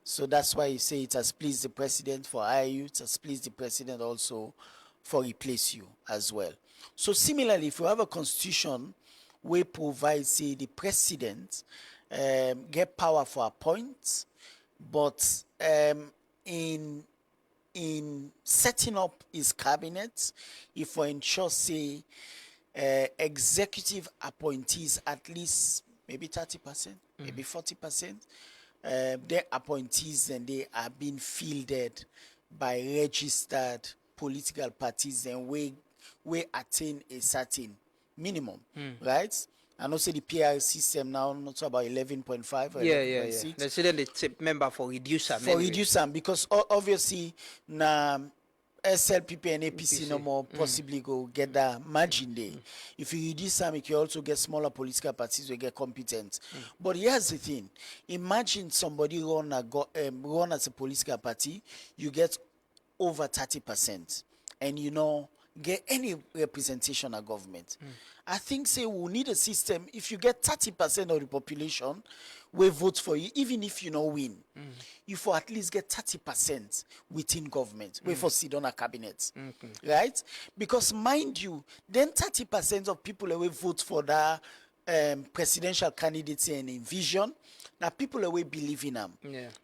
So that's why you say it has pleased the president for hire you, it has pleased the president also for replace you as well. So similarly, if you have a constitution we provide, say, the president get power for appoint, but in setting up his cabinet, if we ensure, say, executive appointees at least maybe 30%, maybe 40%, their appointees and they are being fielded by registered political parties and we attain a certain minimum, right? I know say the PR system now not about 11.5 or 11.6. They say the member for reduce them. For reduce them because obviously now SLPP and APC no more possibly go get that margin there. If you reduce them, you can also get smaller political parties will get competent. But here's the thing: imagine somebody run as a political party, you get over 30%, and you know get any representation of government. I think say we need a system. If you get 30% of the population, will vote for you, even if you no win. You for at least get 30% within government. We for sit on a cabinet, right? Because mind you, then 30% of people will vote for the presidential candidates and in vision. Now people will believe in them,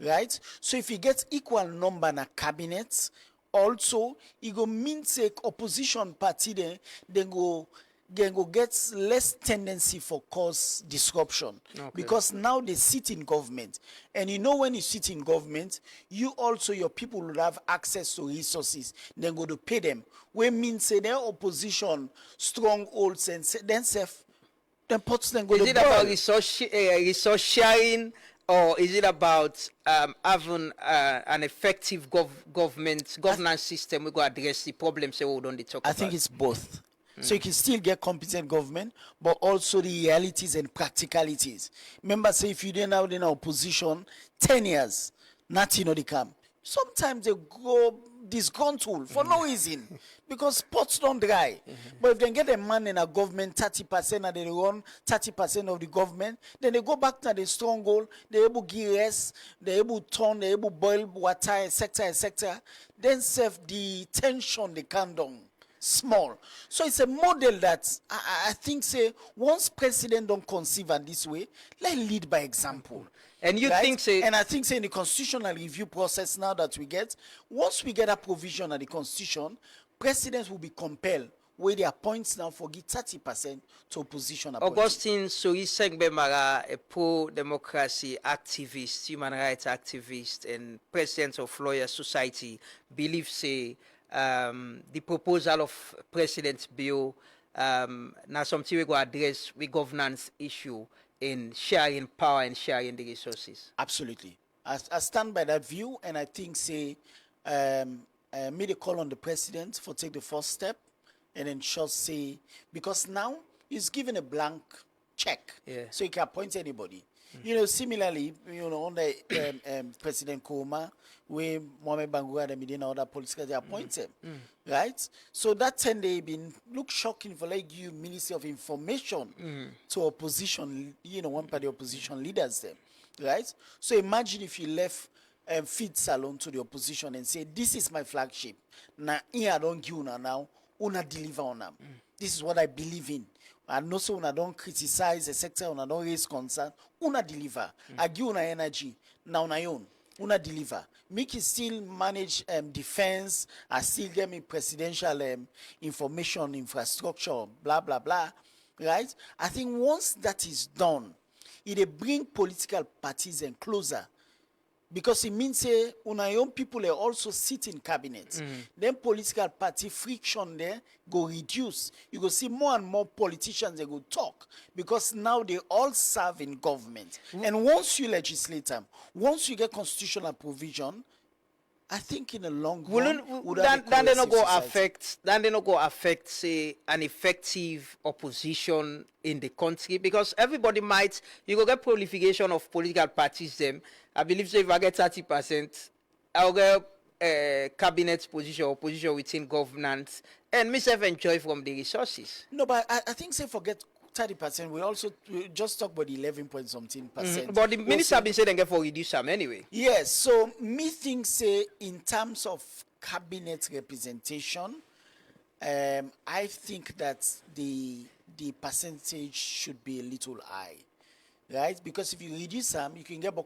right? So if you get equal number in a cabinet, also it go mean say opposition party then go get less tendency for cause disruption because now they sit in government, and you know when you sit in government, you also your people will have access to resources. Then go to pay them. We mean say their opposition strongholds and then self then puts them go. Is it about resource sharing? Or is it about having an effective governance system? We go address the problems we don't talk about. I think it's both. So you can still get competent government, but also the realities and practicalities. Remember, say if you didn't have in opposition 10 years, nothing they come. Sometimes they go disgruntled for no reason because pots don't dry. But if they get a man in a government 30% and they run 30% of the government, then they go back to the stronghold, they're able to give rest, they're able to turn, they're able to boil water, etc. Then serve the tension they can down small. So it's a model that I think say once president don't conceive in this way, let lead by example. And you think say, and I think say in the constitutional review process now that we get, once we get a provision of the constitution, presidents will be compelled where they appoint now for give 30% to opposition appointees. Augustine Marrah, a pro-democracy activist, human rights activist, and president of Lawyer Society, believes say the proposal of President Bill now something we go address with governance issue in sharing power and sharing the resources. Absolutely. I stand by that view, and I think say made a call on the president for take the first step and ensure say because now he's given a blank check, so he can appoint anybody. You know, similarly, you know, under President Koma, where Mohamed Bangura and Medina other political they appoint him, right? So that 10 day been look shocking for like you Ministry of Information to opposition, you know, one party opposition leaders them, right? So imagine if you left feed Salon to the opposition and say, this is my flagship. Now, I don't give una now, una deliver on them. This is what I believe in. And also, una don't criticize the sector, una don't raise concern, una deliver. I give una energy, now una own. Una deliver. Make it still manage defense, I still get me presidential information, infrastructure, blah, blah, blah. Right? I think once that is done, it bring political parties and closer. Because it means una young people also sit in cabinets. Then political party friction there go reduce. You go see more and more politicians they go talk because now they all serve in government. And once you legislate them, once you get constitutional provision, I think in the long run, then they not go affect. Then they not go affect, say, an effective opposition in the country because everybody might. You go get proliferation of political parties. Them, I believe, so if I get 30%, I'll get cabinet position or position within governance, and myself enjoy from the resources. No, but I think say forget 30%. We just talk about 11 point something percent. But the minister have been saying they get for reduce them anyway. Yes, so me think say in terms of cabinet representation, I think that the percentage should be a little high. Right? Because if you reduce them, you can get a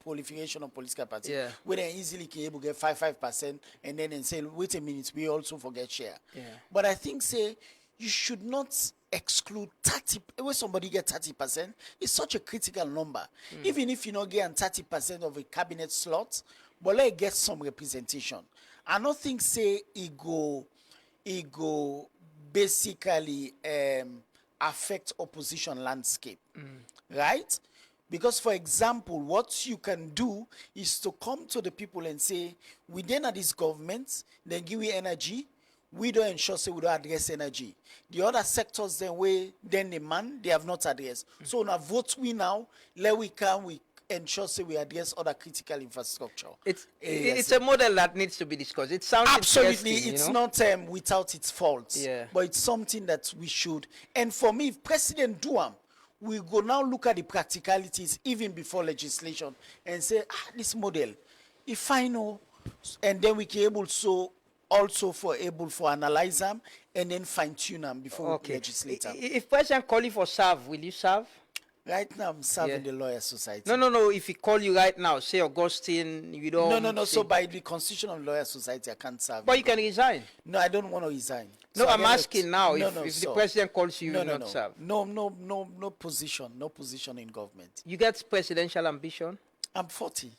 proliferation of political parties. Yeah. Where they easily can able to get 5% and then say, wait a minute, we also forget share. Yeah. But I think say you should not exclude 30, when somebody get 30%, it's such a critical number. Even if you not get 30% of a cabinet slot, but let get some representation. I don't think say it go basically affect opposition landscape. Right? Because, for example, what you can do is to come to the people and say, we then at this government, then give we energy, we don't ensure say we don't address energy. The other sectors then demand, they have not addressed. So now vote we now, let we come, we ensure say we address other critical infrastructure. It's a model that needs to be discussed. It sounds absolutely, it's you know? not without its faults. Yeah. But it's something that we should. And for me, if President do we go now look at the practicalities even before legislation and say, this model, if I know, and then we can able to also for analyze them and then fine tune them before we legislate them. If President call you for serve, will you serve? Right now, I'm serving the Lawyer Society. No. If he call you right now, say Augustine, you don't. No. So by the Constitution of Lawyer Society, I can't serve. But you can resign. No, I don't want to resign. No, So I'm asking now. If the so president calls you, you will not serve. No position. No position in government. You get presidential ambition? I'm 40.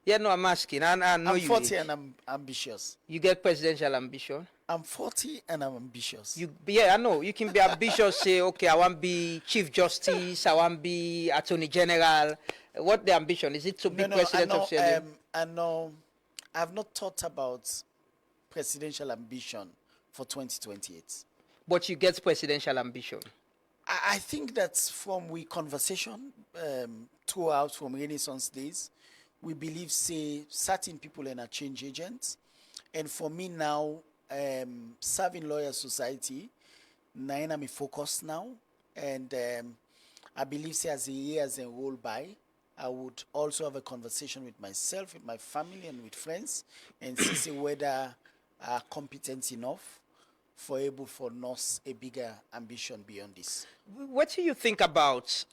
Yeah, no, I'm asking. I know I'm you. 40 and I'm ambitious. You get presidential ambition? I'm 40 and I'm ambitious. Yeah, I know. You can be ambitious, say, okay, I want to be Chief Justice, I want to be Attorney General. What the ambition? Is it to be president of Sierra Leone? I've not thought about presidential ambition for 2028. But you get presidential ambition? I think that from we conversation throughout from Renaissance days, we believe, say, certain people are change agents. And for me now, serving Lawyer Society, I'm focused now. And I believe, say, as the years roll by, I would also have a conversation with myself, with my family, and with friends, and see whether are competent enough for able for us a bigger ambition beyond this. What do you think about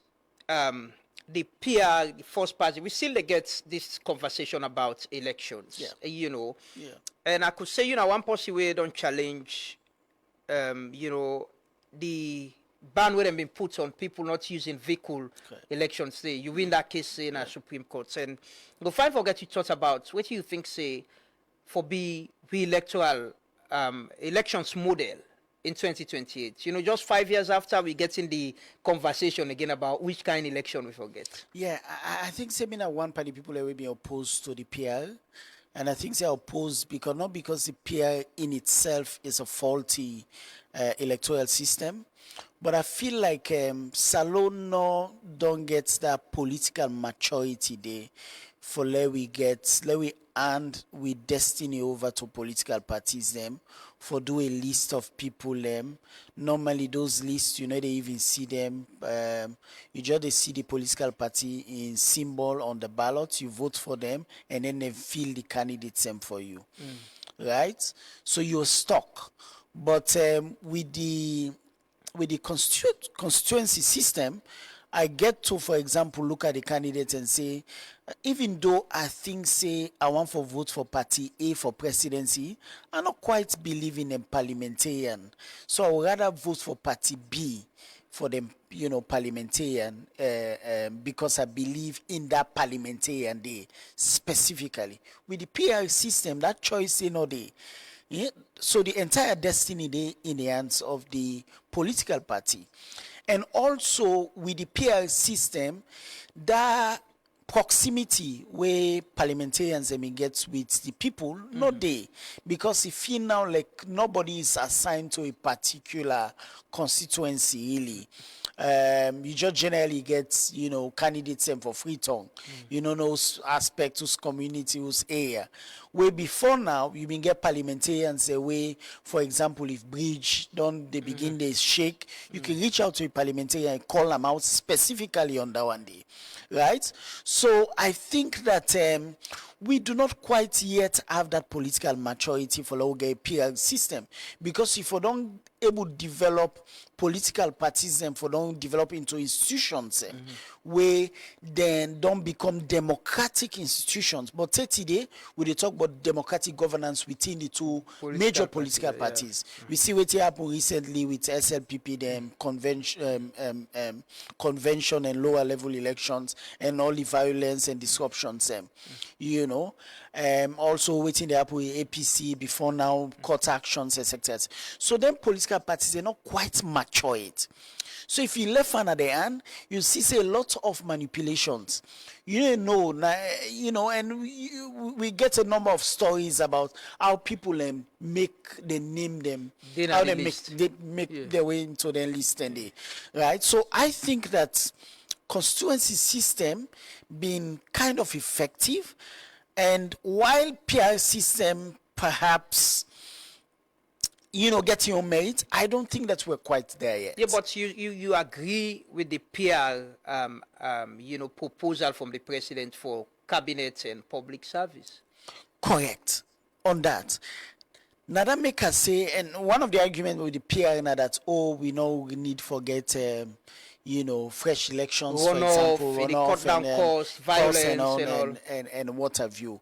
the PR, the first party? We still get this conversation about elections, you know. Yeah. And I could say, one possible way don't challenge, the ban would have been put on people not using vehicle elections. Say you win that case in a Supreme Court, and go find forget you thought about what do you think say for be electoral elections model in 2028. Just 5 years after we get in the conversation again about which kind of election we forget. Yeah, I think seminar one party people will be opposed to the PR. And I think they are opposed not because the PR in itself is a faulty electoral system, but I feel like Salon don't get that political maturity there for let we hand with destiny over to political parties them for do a list of people them. Normally those lists, you know, they even see them. You just they see the political party in symbol on the ballot, you vote for them, and then they fill the candidates them for you. Right? So you're stuck. But with the constituency system, I get to, for example, look at the candidates and say, even though I think, say, I want to vote for party A for presidency, I not quite believe in them parliamentarian. So I would rather vote for party B for them, you know, parliamentarian, because I believe in that parliamentarian day specifically. With the PR system, that choice, you know, yeah, so the entire destiny day in the hands of the political party. And also with the PR system, that proximity where parliamentarians get with the people, not they. Because if you now like nobody is assigned to a particular constituency really. You just generally get, you know, candidates for free tongue. You know, those aspects, whose community, whose area. Where before now, you been get parliamentarians away, for example, if bridge don't they begin they shake, you can reach out to a parliamentarian and call them out specifically on that one day. Right? So I think that we do not quite yet have that political maturity for a PR system. Because if we don't able to develop political parties and for don't develop into institutions where then don't become democratic institutions. But today we talk about democratic governance within the two major political parties. We see what happened recently with SLPP, them convention and lower level elections and all the violence and disruptions. You know, also waiting the happen with APC before now, court actions, etc. So then political parties are not quite matured. So if you left hand at the end, you see a lot of manipulations. You know, and we get a number of stories about how people they name them, how they make their way into their list and they, right? So I think that constituency system being kind of effective, and while PR system perhaps, you know, getting your mate, I don't think that we're quite there yet. Yeah, but you agree with the PR, you know, proposal from the president for cabinet and public service? Correct on that. Now that make us say, and one of the arguments with the PR now that, we know we need forget, you know, fresh elections, for example, cut down costs, violence and what have you.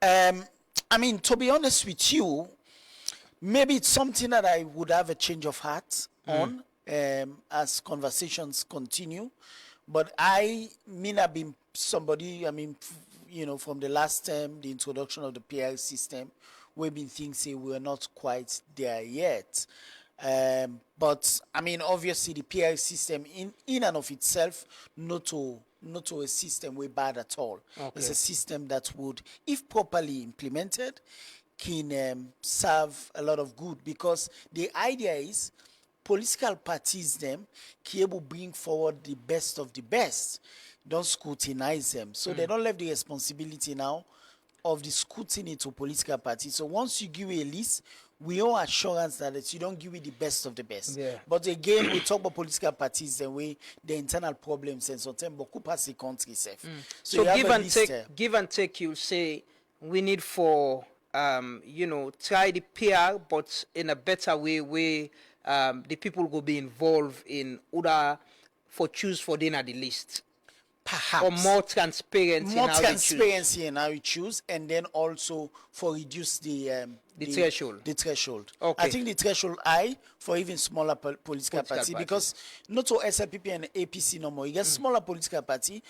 I mean, to be honest with you, maybe it's something that I would have a change of heart on as conversations continue. But I mean, I've been somebody, I mean, you know, from the last term, the introduction of the PR system, we've been thinking we're not quite there yet. But I mean, obviously, the PR system in and of itself, not to a system way bad at all. Okay. It's a system that would, if properly implemented, can serve a lot of good, because the idea is political parties them can able bring forward the best of the best, don't scrutinize them, so they don't leave the responsibility now of the scrutiny to political parties. So once you give a list, we owe assurance that you don't give it the best of the best. But again, we talk about political parties the way the internal problems and sometimes beaucoup pass the country safe. So give and take, you'll say we need for you know, try the PR, but in a better way where the people will be involved in order for choose for dinner the list. Perhaps. Or more transparency in how you choose, and then also for reduce the threshold. The threshold. Okay. I think the threshold high for even smaller political party, because not to SLPP and APC no more. You get smaller political party.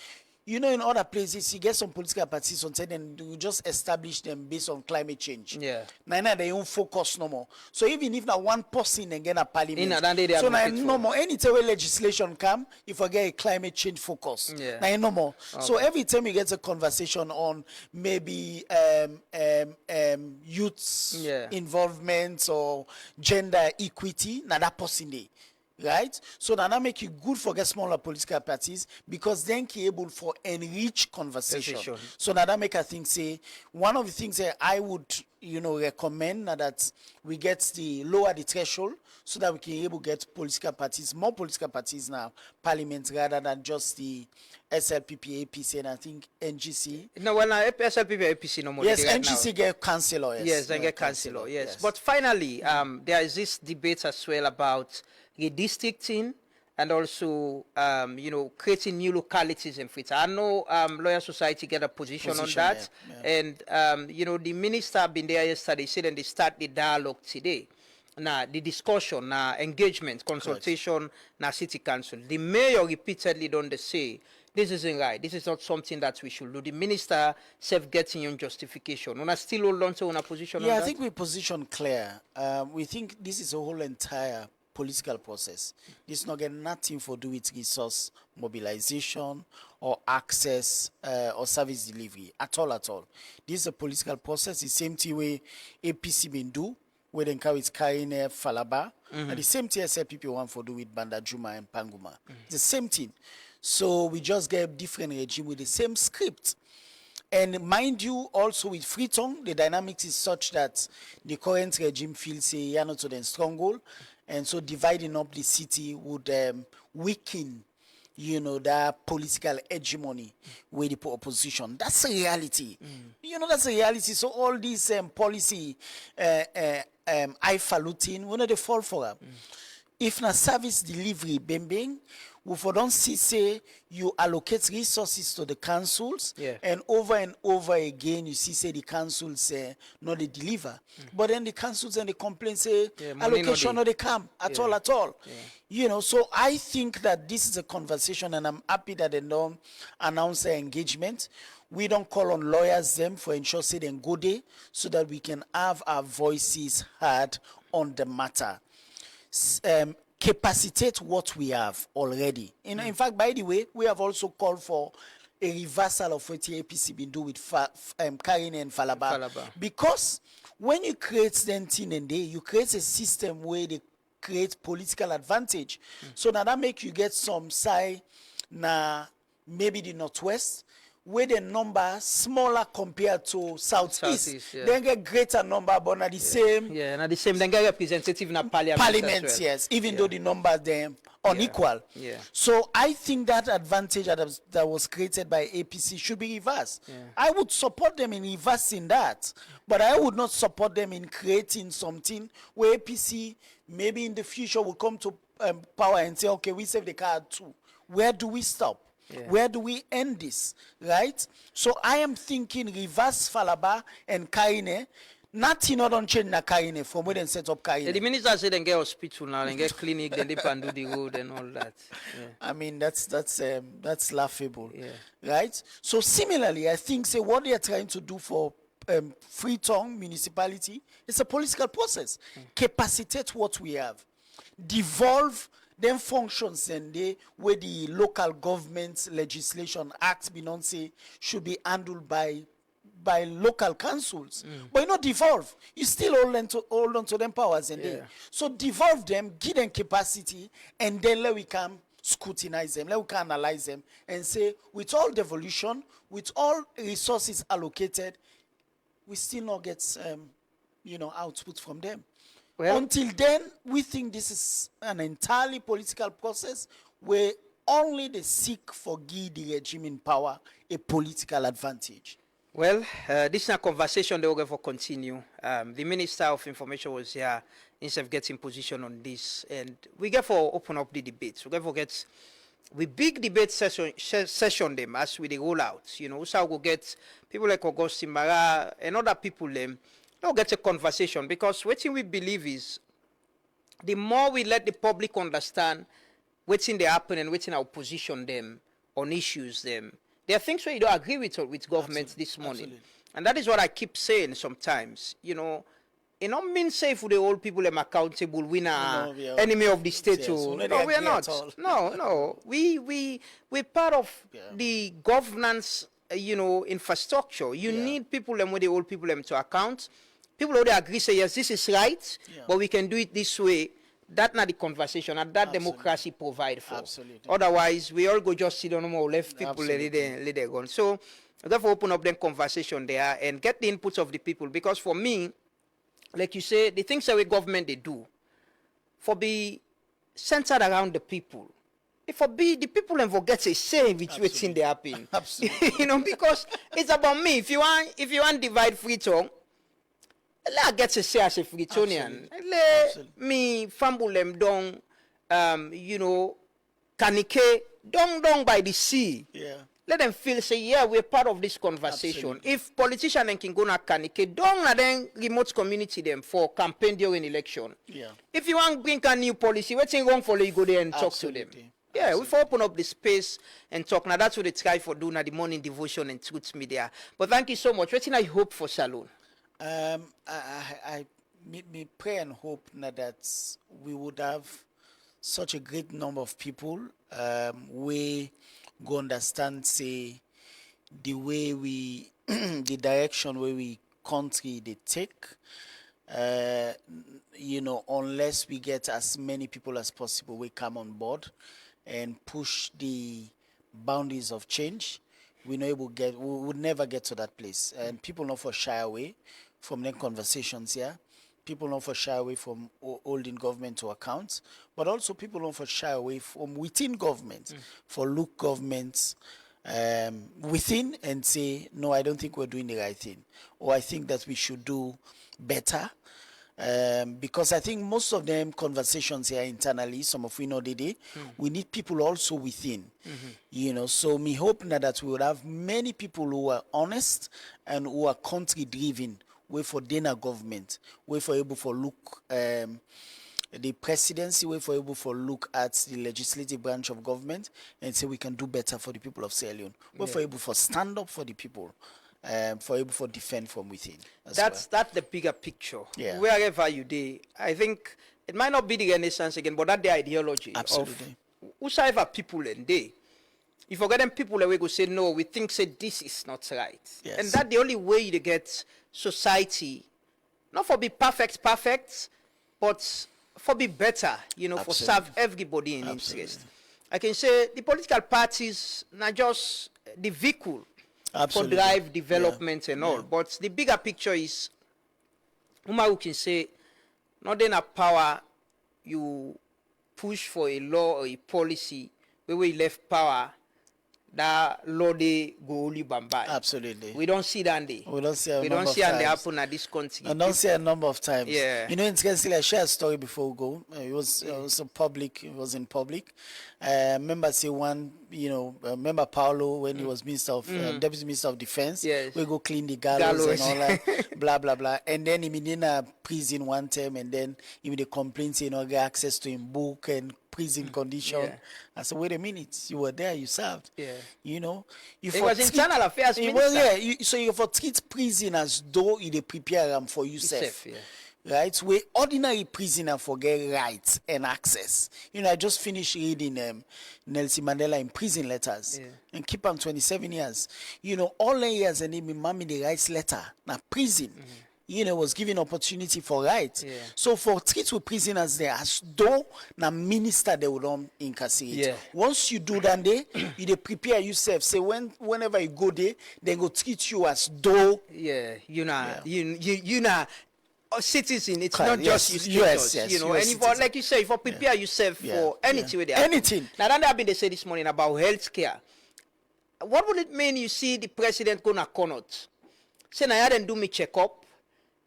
You know, in other places, you get some political parties on side and you just establish them based on climate change. Yeah. Now they don't focus no more. So even if now one person again a parliament, so now no more. Anytime legislation come, you forget a climate change focus. Yeah. Now no more. Okay. So every time you get a conversation on maybe youth's involvement or gender equity, now that person there. right? So that make it good for the smaller political parties because then able for enrich conversation. So that make I think say one of the things that I would recommend that we get the lower the threshold so that we can able get political parties, more political parties now, parliament rather than just the SLPP, APC, and I think NGC. No, well, now SLPP, APC no more. Yes, NGC get councillor. Yes, they get councillor. Yes, but finally, there is this debate as well about redistricting and also, creating new localities in Frita. I know Lawyer Society get a position on that. And, the minister been there yesterday, said and they start the dialogue today. Now, the discussion, now engagement, consultation, now city council. The mayor repeatedly don't say, this isn't right. This is not something that we should do. The minister self-getting on justification. When I still hold on to a position on that? I think we position clear. We think this is a whole entire political process. This not get nothing for do with resource mobilization or access or service delivery at all. This is a political process. The same thing way APC been do, where they carry Karine Falaba, and the same thing SLPP want for do with Banda Juma and Panguma. The same thing. So we just get different regime with the same script. And mind you, also with Freetown, the dynamics is such that the current regime feels say you're not to the stronghold. And so dividing up the city would weaken, that political hegemony with the opposition. That's a reality. That's a reality. So all these policy highfalutin, we know they fall for them. If na service delivery, bang, we don't see say you allocate resources to the councils, and over again you see say the councils no they deliver, but then the councils and the complaints say allocation no they come at all. So I think that this is a conversation, and I'm happy that they don't announce their engagement. We don't call on lawyers them for ensure say they go there so that we can have our voices heard on the matter. Capacitate what we have already. In fact, by the way, we have also called for a reversal of what the APC been do with Karine and Falaba. Because when you create them thing and day, you create a system where they create political advantage. So now that make you get some side na maybe the Northwest, where the number smaller compared to Southeast. Then get greater number, but not the same. Not the same. Then get representative in a parliament as well. Yes, even though the numbers them unequal. So I think that advantage that was created by APC should be reversed. I would support them in reversing that, but I would not support them in creating something where APC maybe in the future will come to power and say, okay, we save the card too. Where do we stop? Where do we end this, right? So I am thinking reverse Falaba and Karine. Nothing don't change na Karine from where they set up Karine. The minister said they get hospital now, they get clinic, then they can do the road and all that. I mean that's laughable, right? So similarly, I think say what they are trying to do for Freetown municipality is a political process. Capacitate what we have, devolve them functions and they where the local government legislation acts beyond say should be handled by local councils. But not devolve. You still hold on to them powers and they. So devolve them, give them capacity, and then let we can scrutinize them, let we can analyze them and say with all devolution, with all resources allocated, we still not get output from them. Well, until then, we think this is an entirely political process where only they seek for give the regime in power a political advantage. Well, this is a conversation that we're going to continue. The Minister of Information was here instead of getting position on this, and we get for open up the debates. We get for we big debate session them as we they roll out. So we'll get people like Augustine, Marrah, and other people them. They'll get a conversation, because what we believe is the more we let the public understand what's in the happen and what's in our position them on issues them. There are things where you don't agree with government this morning. And that is what I keep saying sometimes. It don't mean say for the old people them accountable, we are enemy of the state. No, we are not. No. We're part of the governance infrastructure. You need people them with the old people them to account. People already agree, say, yes, this is right, but we can do it this way. that not the conversation and that democracy provide for. Absolutely. Otherwise, we all go just sit on more left people let them go. So therefore open up the conversation there and get the inputs of the people. Because for me, like you say, the things that the government they do for be centered around the people. If for be the people and forget a say which waiting they happen. Absolutely. You know, because it's about me. If you want divide Freetown, let get to say as a Freetonian. Let me fumble them down, you know, Kanike, down by the sea. Yeah. Let them feel, say, yeah, we're part of this conversation. Absolutely. If politicians can go na Kanike, don't then remote community them for campaign during election. Yeah. If you want to bring a new policy, what's wrong for you go there and talk to them. Yeah, we open up the space and talk. Now that's what they try for doing at the morning devotion and truth media. But thank you so much. What I hope for Salon? I me pray and hope now that we would have such a great number of people we go understand say the way we the direction where we country they take you know, unless we get as many people as possible we come on board and push the boundaries of change, we would never get to that place. And people not for shy away from the conversations here. People not for shy away from holding government to account, but also people not for shy away from within government, for look governments within and say, no, I don't think we're doing the right thing, or I think that we should do better. Because I think most of them conversations here internally, some of we know they we need people also within, you know. So me hope now that we would have many people who are honest and who are country driven, way for dinner government, way for able for look the presidency, way for able for look at the legislative branch of government and say we can do better for the people of Sierra Leone. Way for able for stand up for the people. For able for defend from within. That's the bigger picture. Yeah. Wherever you do, I think it might not be the Renaissance again, but that the ideology Absolutely. of whosoever people in day. You forget them people that we go say no, we think say this is not right. Yes. And that the only way you get society, not for be perfect, but for be better, you know, for serve everybody in interest. I can say the political parties not just the vehicle for drive development and all. But the bigger picture is, Umaru can say, not in a power you push for a law or a policy where we left power, that law they go only bambai. Absolutely. We don't see that day. We don't see a we number don't of see and they times. happen at this country. I don't see a number of times. Yeah. You know, interestingly, I share a story before we go. It was public. It was in public. Remember, say one. You know, remember Paulo when he was Minister of Deputy Minister of Defense. Yes. We go clean the gallows and all that. Blah blah blah. And then he been in a prison one time, and then he made a complaint saying, "No get access to him book and prison condition." Yeah. I said, "Wait a minute, you were there, you served." Yeah. You know, you It was internal affairs minister. Well, yeah. So you for treat prison as though you prepare them for yourself. Yeah. Right? Where ordinary prisoner forget rights and access. You know, I just finished reading Nelson Mandela in prison letters and keep on 27 years. You know, all the years and me mommy the rights letter. Now prison, you know, was given opportunity for rights. Yeah. So for treat with prisoners there as though na minister they would incarcerate. Yeah. Once you do that there, you dey prepare yourself. Say whenever you go there, they go treat you as though You know, a citizen, it's Correct, not just yes, you yes, status, yes, you know, US and if, citizen. like you say, if you prepare yourself for anything with that. Anything. Now, that have been they say this morning about healthcare. What would it mean you see the president gonna cannot? Say, now I didn't do me checkup,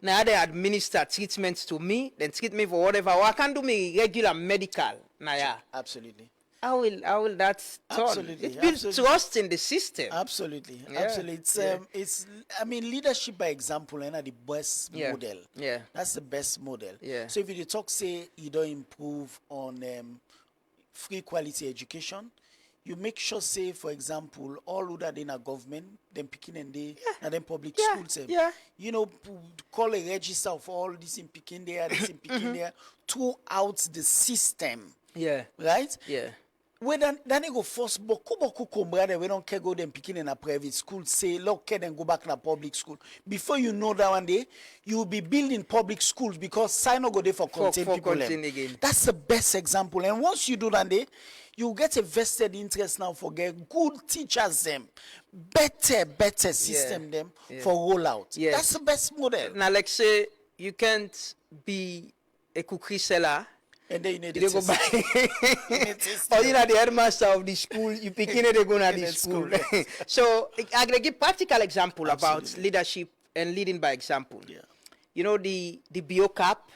now I didn't administer treatments to me, then treat me for whatever, or I can't do me regular medical. Now, yeah. Absolutely. How will that turn? Absolutely, It builds trust in the system. Absolutely. Yeah, Absolutely. It's I mean leadership by example and the best Yeah. model. Yeah. That's the best model. Yeah. So if you talk say you don't improve on free quality education, you make sure say for example all who that in a government, then picking and they and then public Yeah. schools Yeah. you know call a register of all this in picking there, this in picking there throughout the system. Yeah. Right? Yeah. when then they go force boku brother we don't care go them picking in a private school say look then go back in a public school. Before you know that one day you will be building public schools because sign go there for contain people. Again. That's the best example. And once you do that day, you get a vested interest now for get good teachers them, better system them for rollout. Yes. That's the best model. Now like say you can't be a cookie seller. And then you need to go buy. Or you know the headmaster of the school, you pick in they go to the school. So I'm gonna give practical example about leadership and leading by example. Yeah. You know the BO cap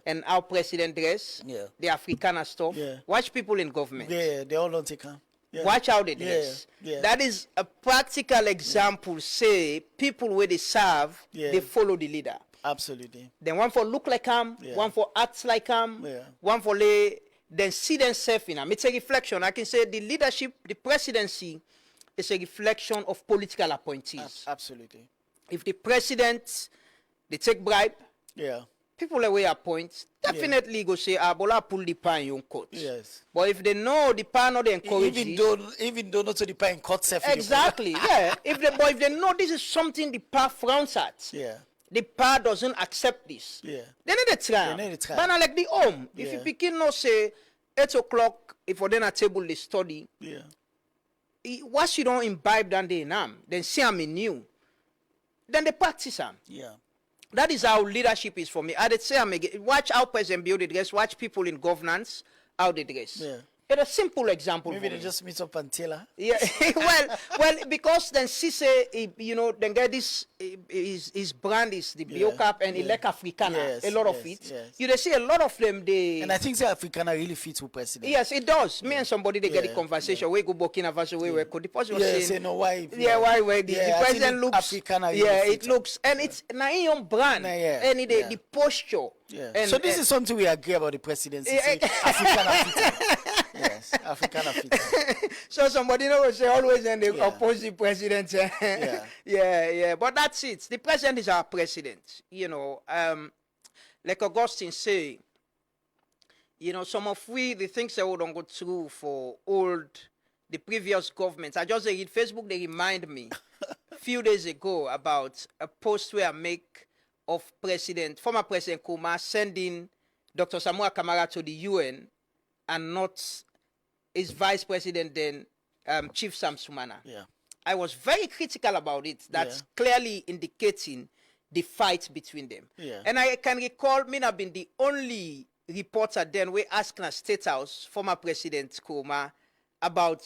and our president dress, the Africana stuff. Yeah. Watch people in government. Yeah, they all don't take them. Yeah. Watch how they dress. Yeah. That is a practical example. Say people where they serve, they follow the leader. Absolutely. Then one for look like him, one for act like him, one for lay, then see themselves in him. It's a reflection. I can say the leadership, the presidency is a reflection of political appointees. Absolutely. If the president, they take bribe, people away appoint, definitely go say, Bola pull the pan in your coat. Yes. But if they know the pan not encourage even though not to the pan in court self. Exactly, if they know this is something the PA frowns at. The PA doesn't accept this. They need a try. But not like the home. If you begin no say 8 o'clock, if we're then at table they study. Once you don't imbibe that they nam, then see I'm in you. Then they practice them. That is how leadership is for me. I'd say watch how president build the dress, watch people in governance, how they dress. It's a simple example. Maybe they just meet up and tell her. well, because then she say, you know, then get this, his brand is the Biocap and Elect Africana, a lot of it. You they see a lot of them, they... And I think the Africana really fits with president. Yes, it does. Me and somebody, they get the conversation. We go Burkina Faso, we could deposit. Say no, why? The president looks... Africana it looks, and it's na your brand. And the posture. And, so this is something we agree about the presidency. Africana yes, Africana fit. So somebody will say always and they oppose the president. But that's it. The president is our president. You know, like Augustine say, you know, some of the things that we don't go through for the previous governments. I just read Facebook, they remind me a few days ago about a post where I make of former President Kuma sending Dr. Samoa Kamara to the UN and not his vice president then, Chief Sam Sumana. I was very critical about it. That's clearly indicating the fight between them. And I can recall me have been the only reporter then we asked the State House, former President Kuma, about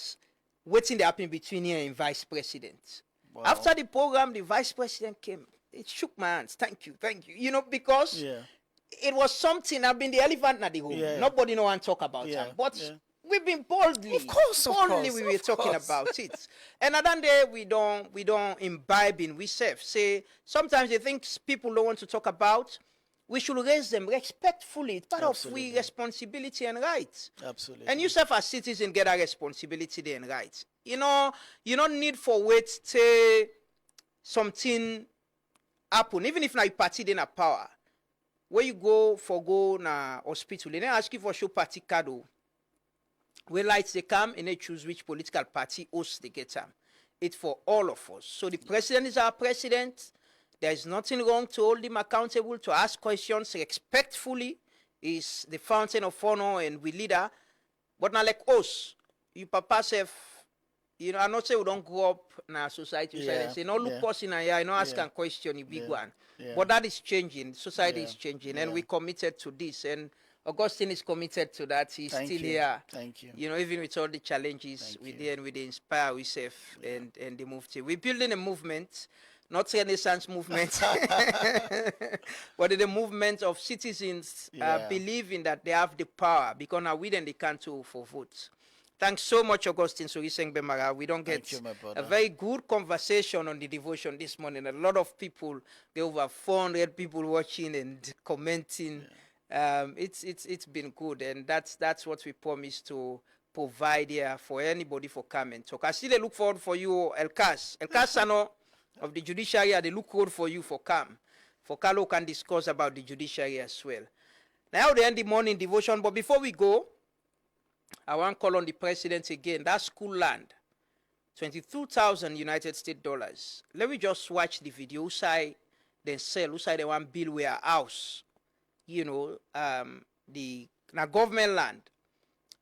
what's happening between him and vice president. Wow. After the program, the vice president came. It shook my hands. Thank you. You know, because it was something. I've been the elephant in the room. Nobody no one talk about it. But we've been boldly. Of course, we were talking about it. And another day we don't imbibe in we self. Say sometimes the things people don't want to talk about, we should raise them respectfully. It's part of we responsibility and rights. Absolutely. And you self as citizen get a responsibility and rights. You know, you don't need for wait till something happen. Even if na you party in a power. Where you go na hospital, they ask you for show party card. When lights they come and they choose which political party host they get them. It's for all of us. So the president is our president. There is nothing wrong to hold him accountable, to ask questions respectfully. He's the fountain of honor and we leader. But not like us. You papa self, you know, I not say we don't grow up in our society. Say no look us in a year, no ask and question the big one. But that is changing. Society is changing, and we committed to this. And Augustine is committed to that. He's still here. Thank you. You know, even with all the challenges we did and we inspire ourselves and the movement. We're building a movement, not Renaissance movement, but the movement of citizens believing that they have the power because now we then they can too for votes. Thanks so much, Augustine Marrah. We don't get a very good conversation on the devotion this morning. A lot of people, there over 400 people watching and commenting. It's been good, and that's what we promise to provide here for anybody for come and talk. I still look forward for you, El Sano of the Judiciary. They look forward for you for come. For Carlo can discuss about the Judiciary as well. Now they end the morning devotion, but before we go, I want to call on the president again. That school land, 22,000 United States dollars. Let me just watch the video. Usai then sell. Usai they want build where house. You know, the government land.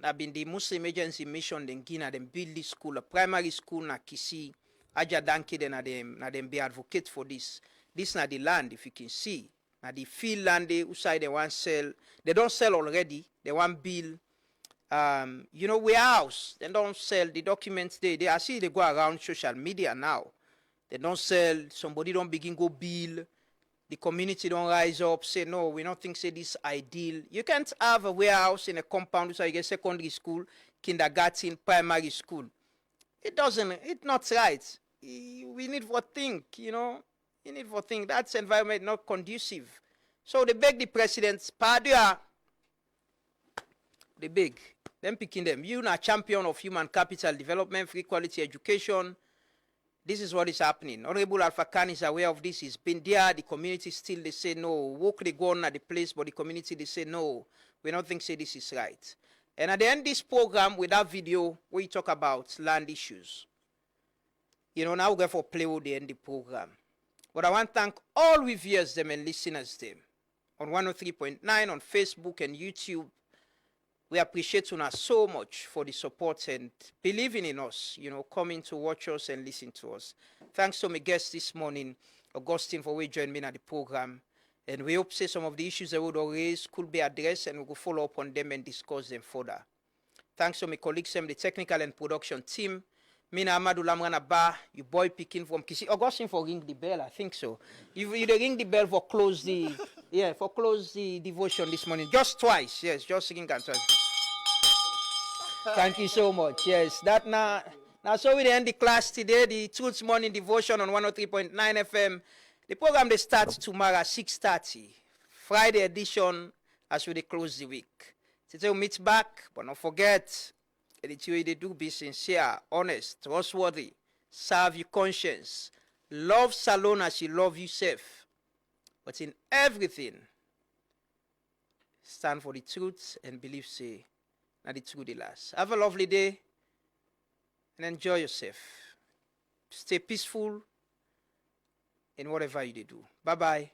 That been the Muslim Agency mission then Gina then build this school, a primary school na Kisi. Aja Danke then na them be advocate for this. This na the land, if you can see. Now the field land they usai they want sell. They don't sell already. They want build. You know, warehouse. They don't sell the documents. They I see they go around social media now. They don't sell. Somebody don't begin go build. The community don't rise up. Say no, we don't think say this ideal. You can't have a warehouse in a compound so you get secondary school, kindergarten, primary school. It doesn't. It's not right. We need for think. You know. You need for think that's environment not conducive. So they beg the presidents, Padua, they beg them picking them. You are champion of human capital development, free quality education. This is what is happening. Honorable Alpha Khan is aware of this. He's been there. The community still they say no. Work they go on at the place, but the community they say no. We don't think say this is right. And at the end of this program with that video, we talk about land issues. You know, now we're going for play with the end of the program. But I want to thank all viewers them and listeners them on 103.9 on Facebook and YouTube. We appreciate you so much for the support and believing in us, you know, coming to watch us and listen to us. Thanks to my guest this morning, Augustine, for joining me at the program. And we hope say some of the issues that we would raise could be addressed and we will follow up on them and discuss them further. Thanks to my colleagues and the technical and production team. Mina Amadou Lamrana Ba, you boy picking from Kisi. Augustine for ring the bell, I think so. You ring the bell for close the devotion this morning. Just twice, yes, just ring and twice. Thank you so much. Yes, that now so we end the class today, the Truth Morning Devotion on 103.9 FM. The program they start tomorrow at 6:30. Friday edition as we close the week. Today we'll meet back, but don't forget. They do be sincere, honest, trustworthy, serve your conscience, love Salon as you love yourself, but in everything, stand for the truth and believe say, that the truth the last. Have a lovely day and enjoy yourself. Stay peaceful in whatever you do. Bye-bye.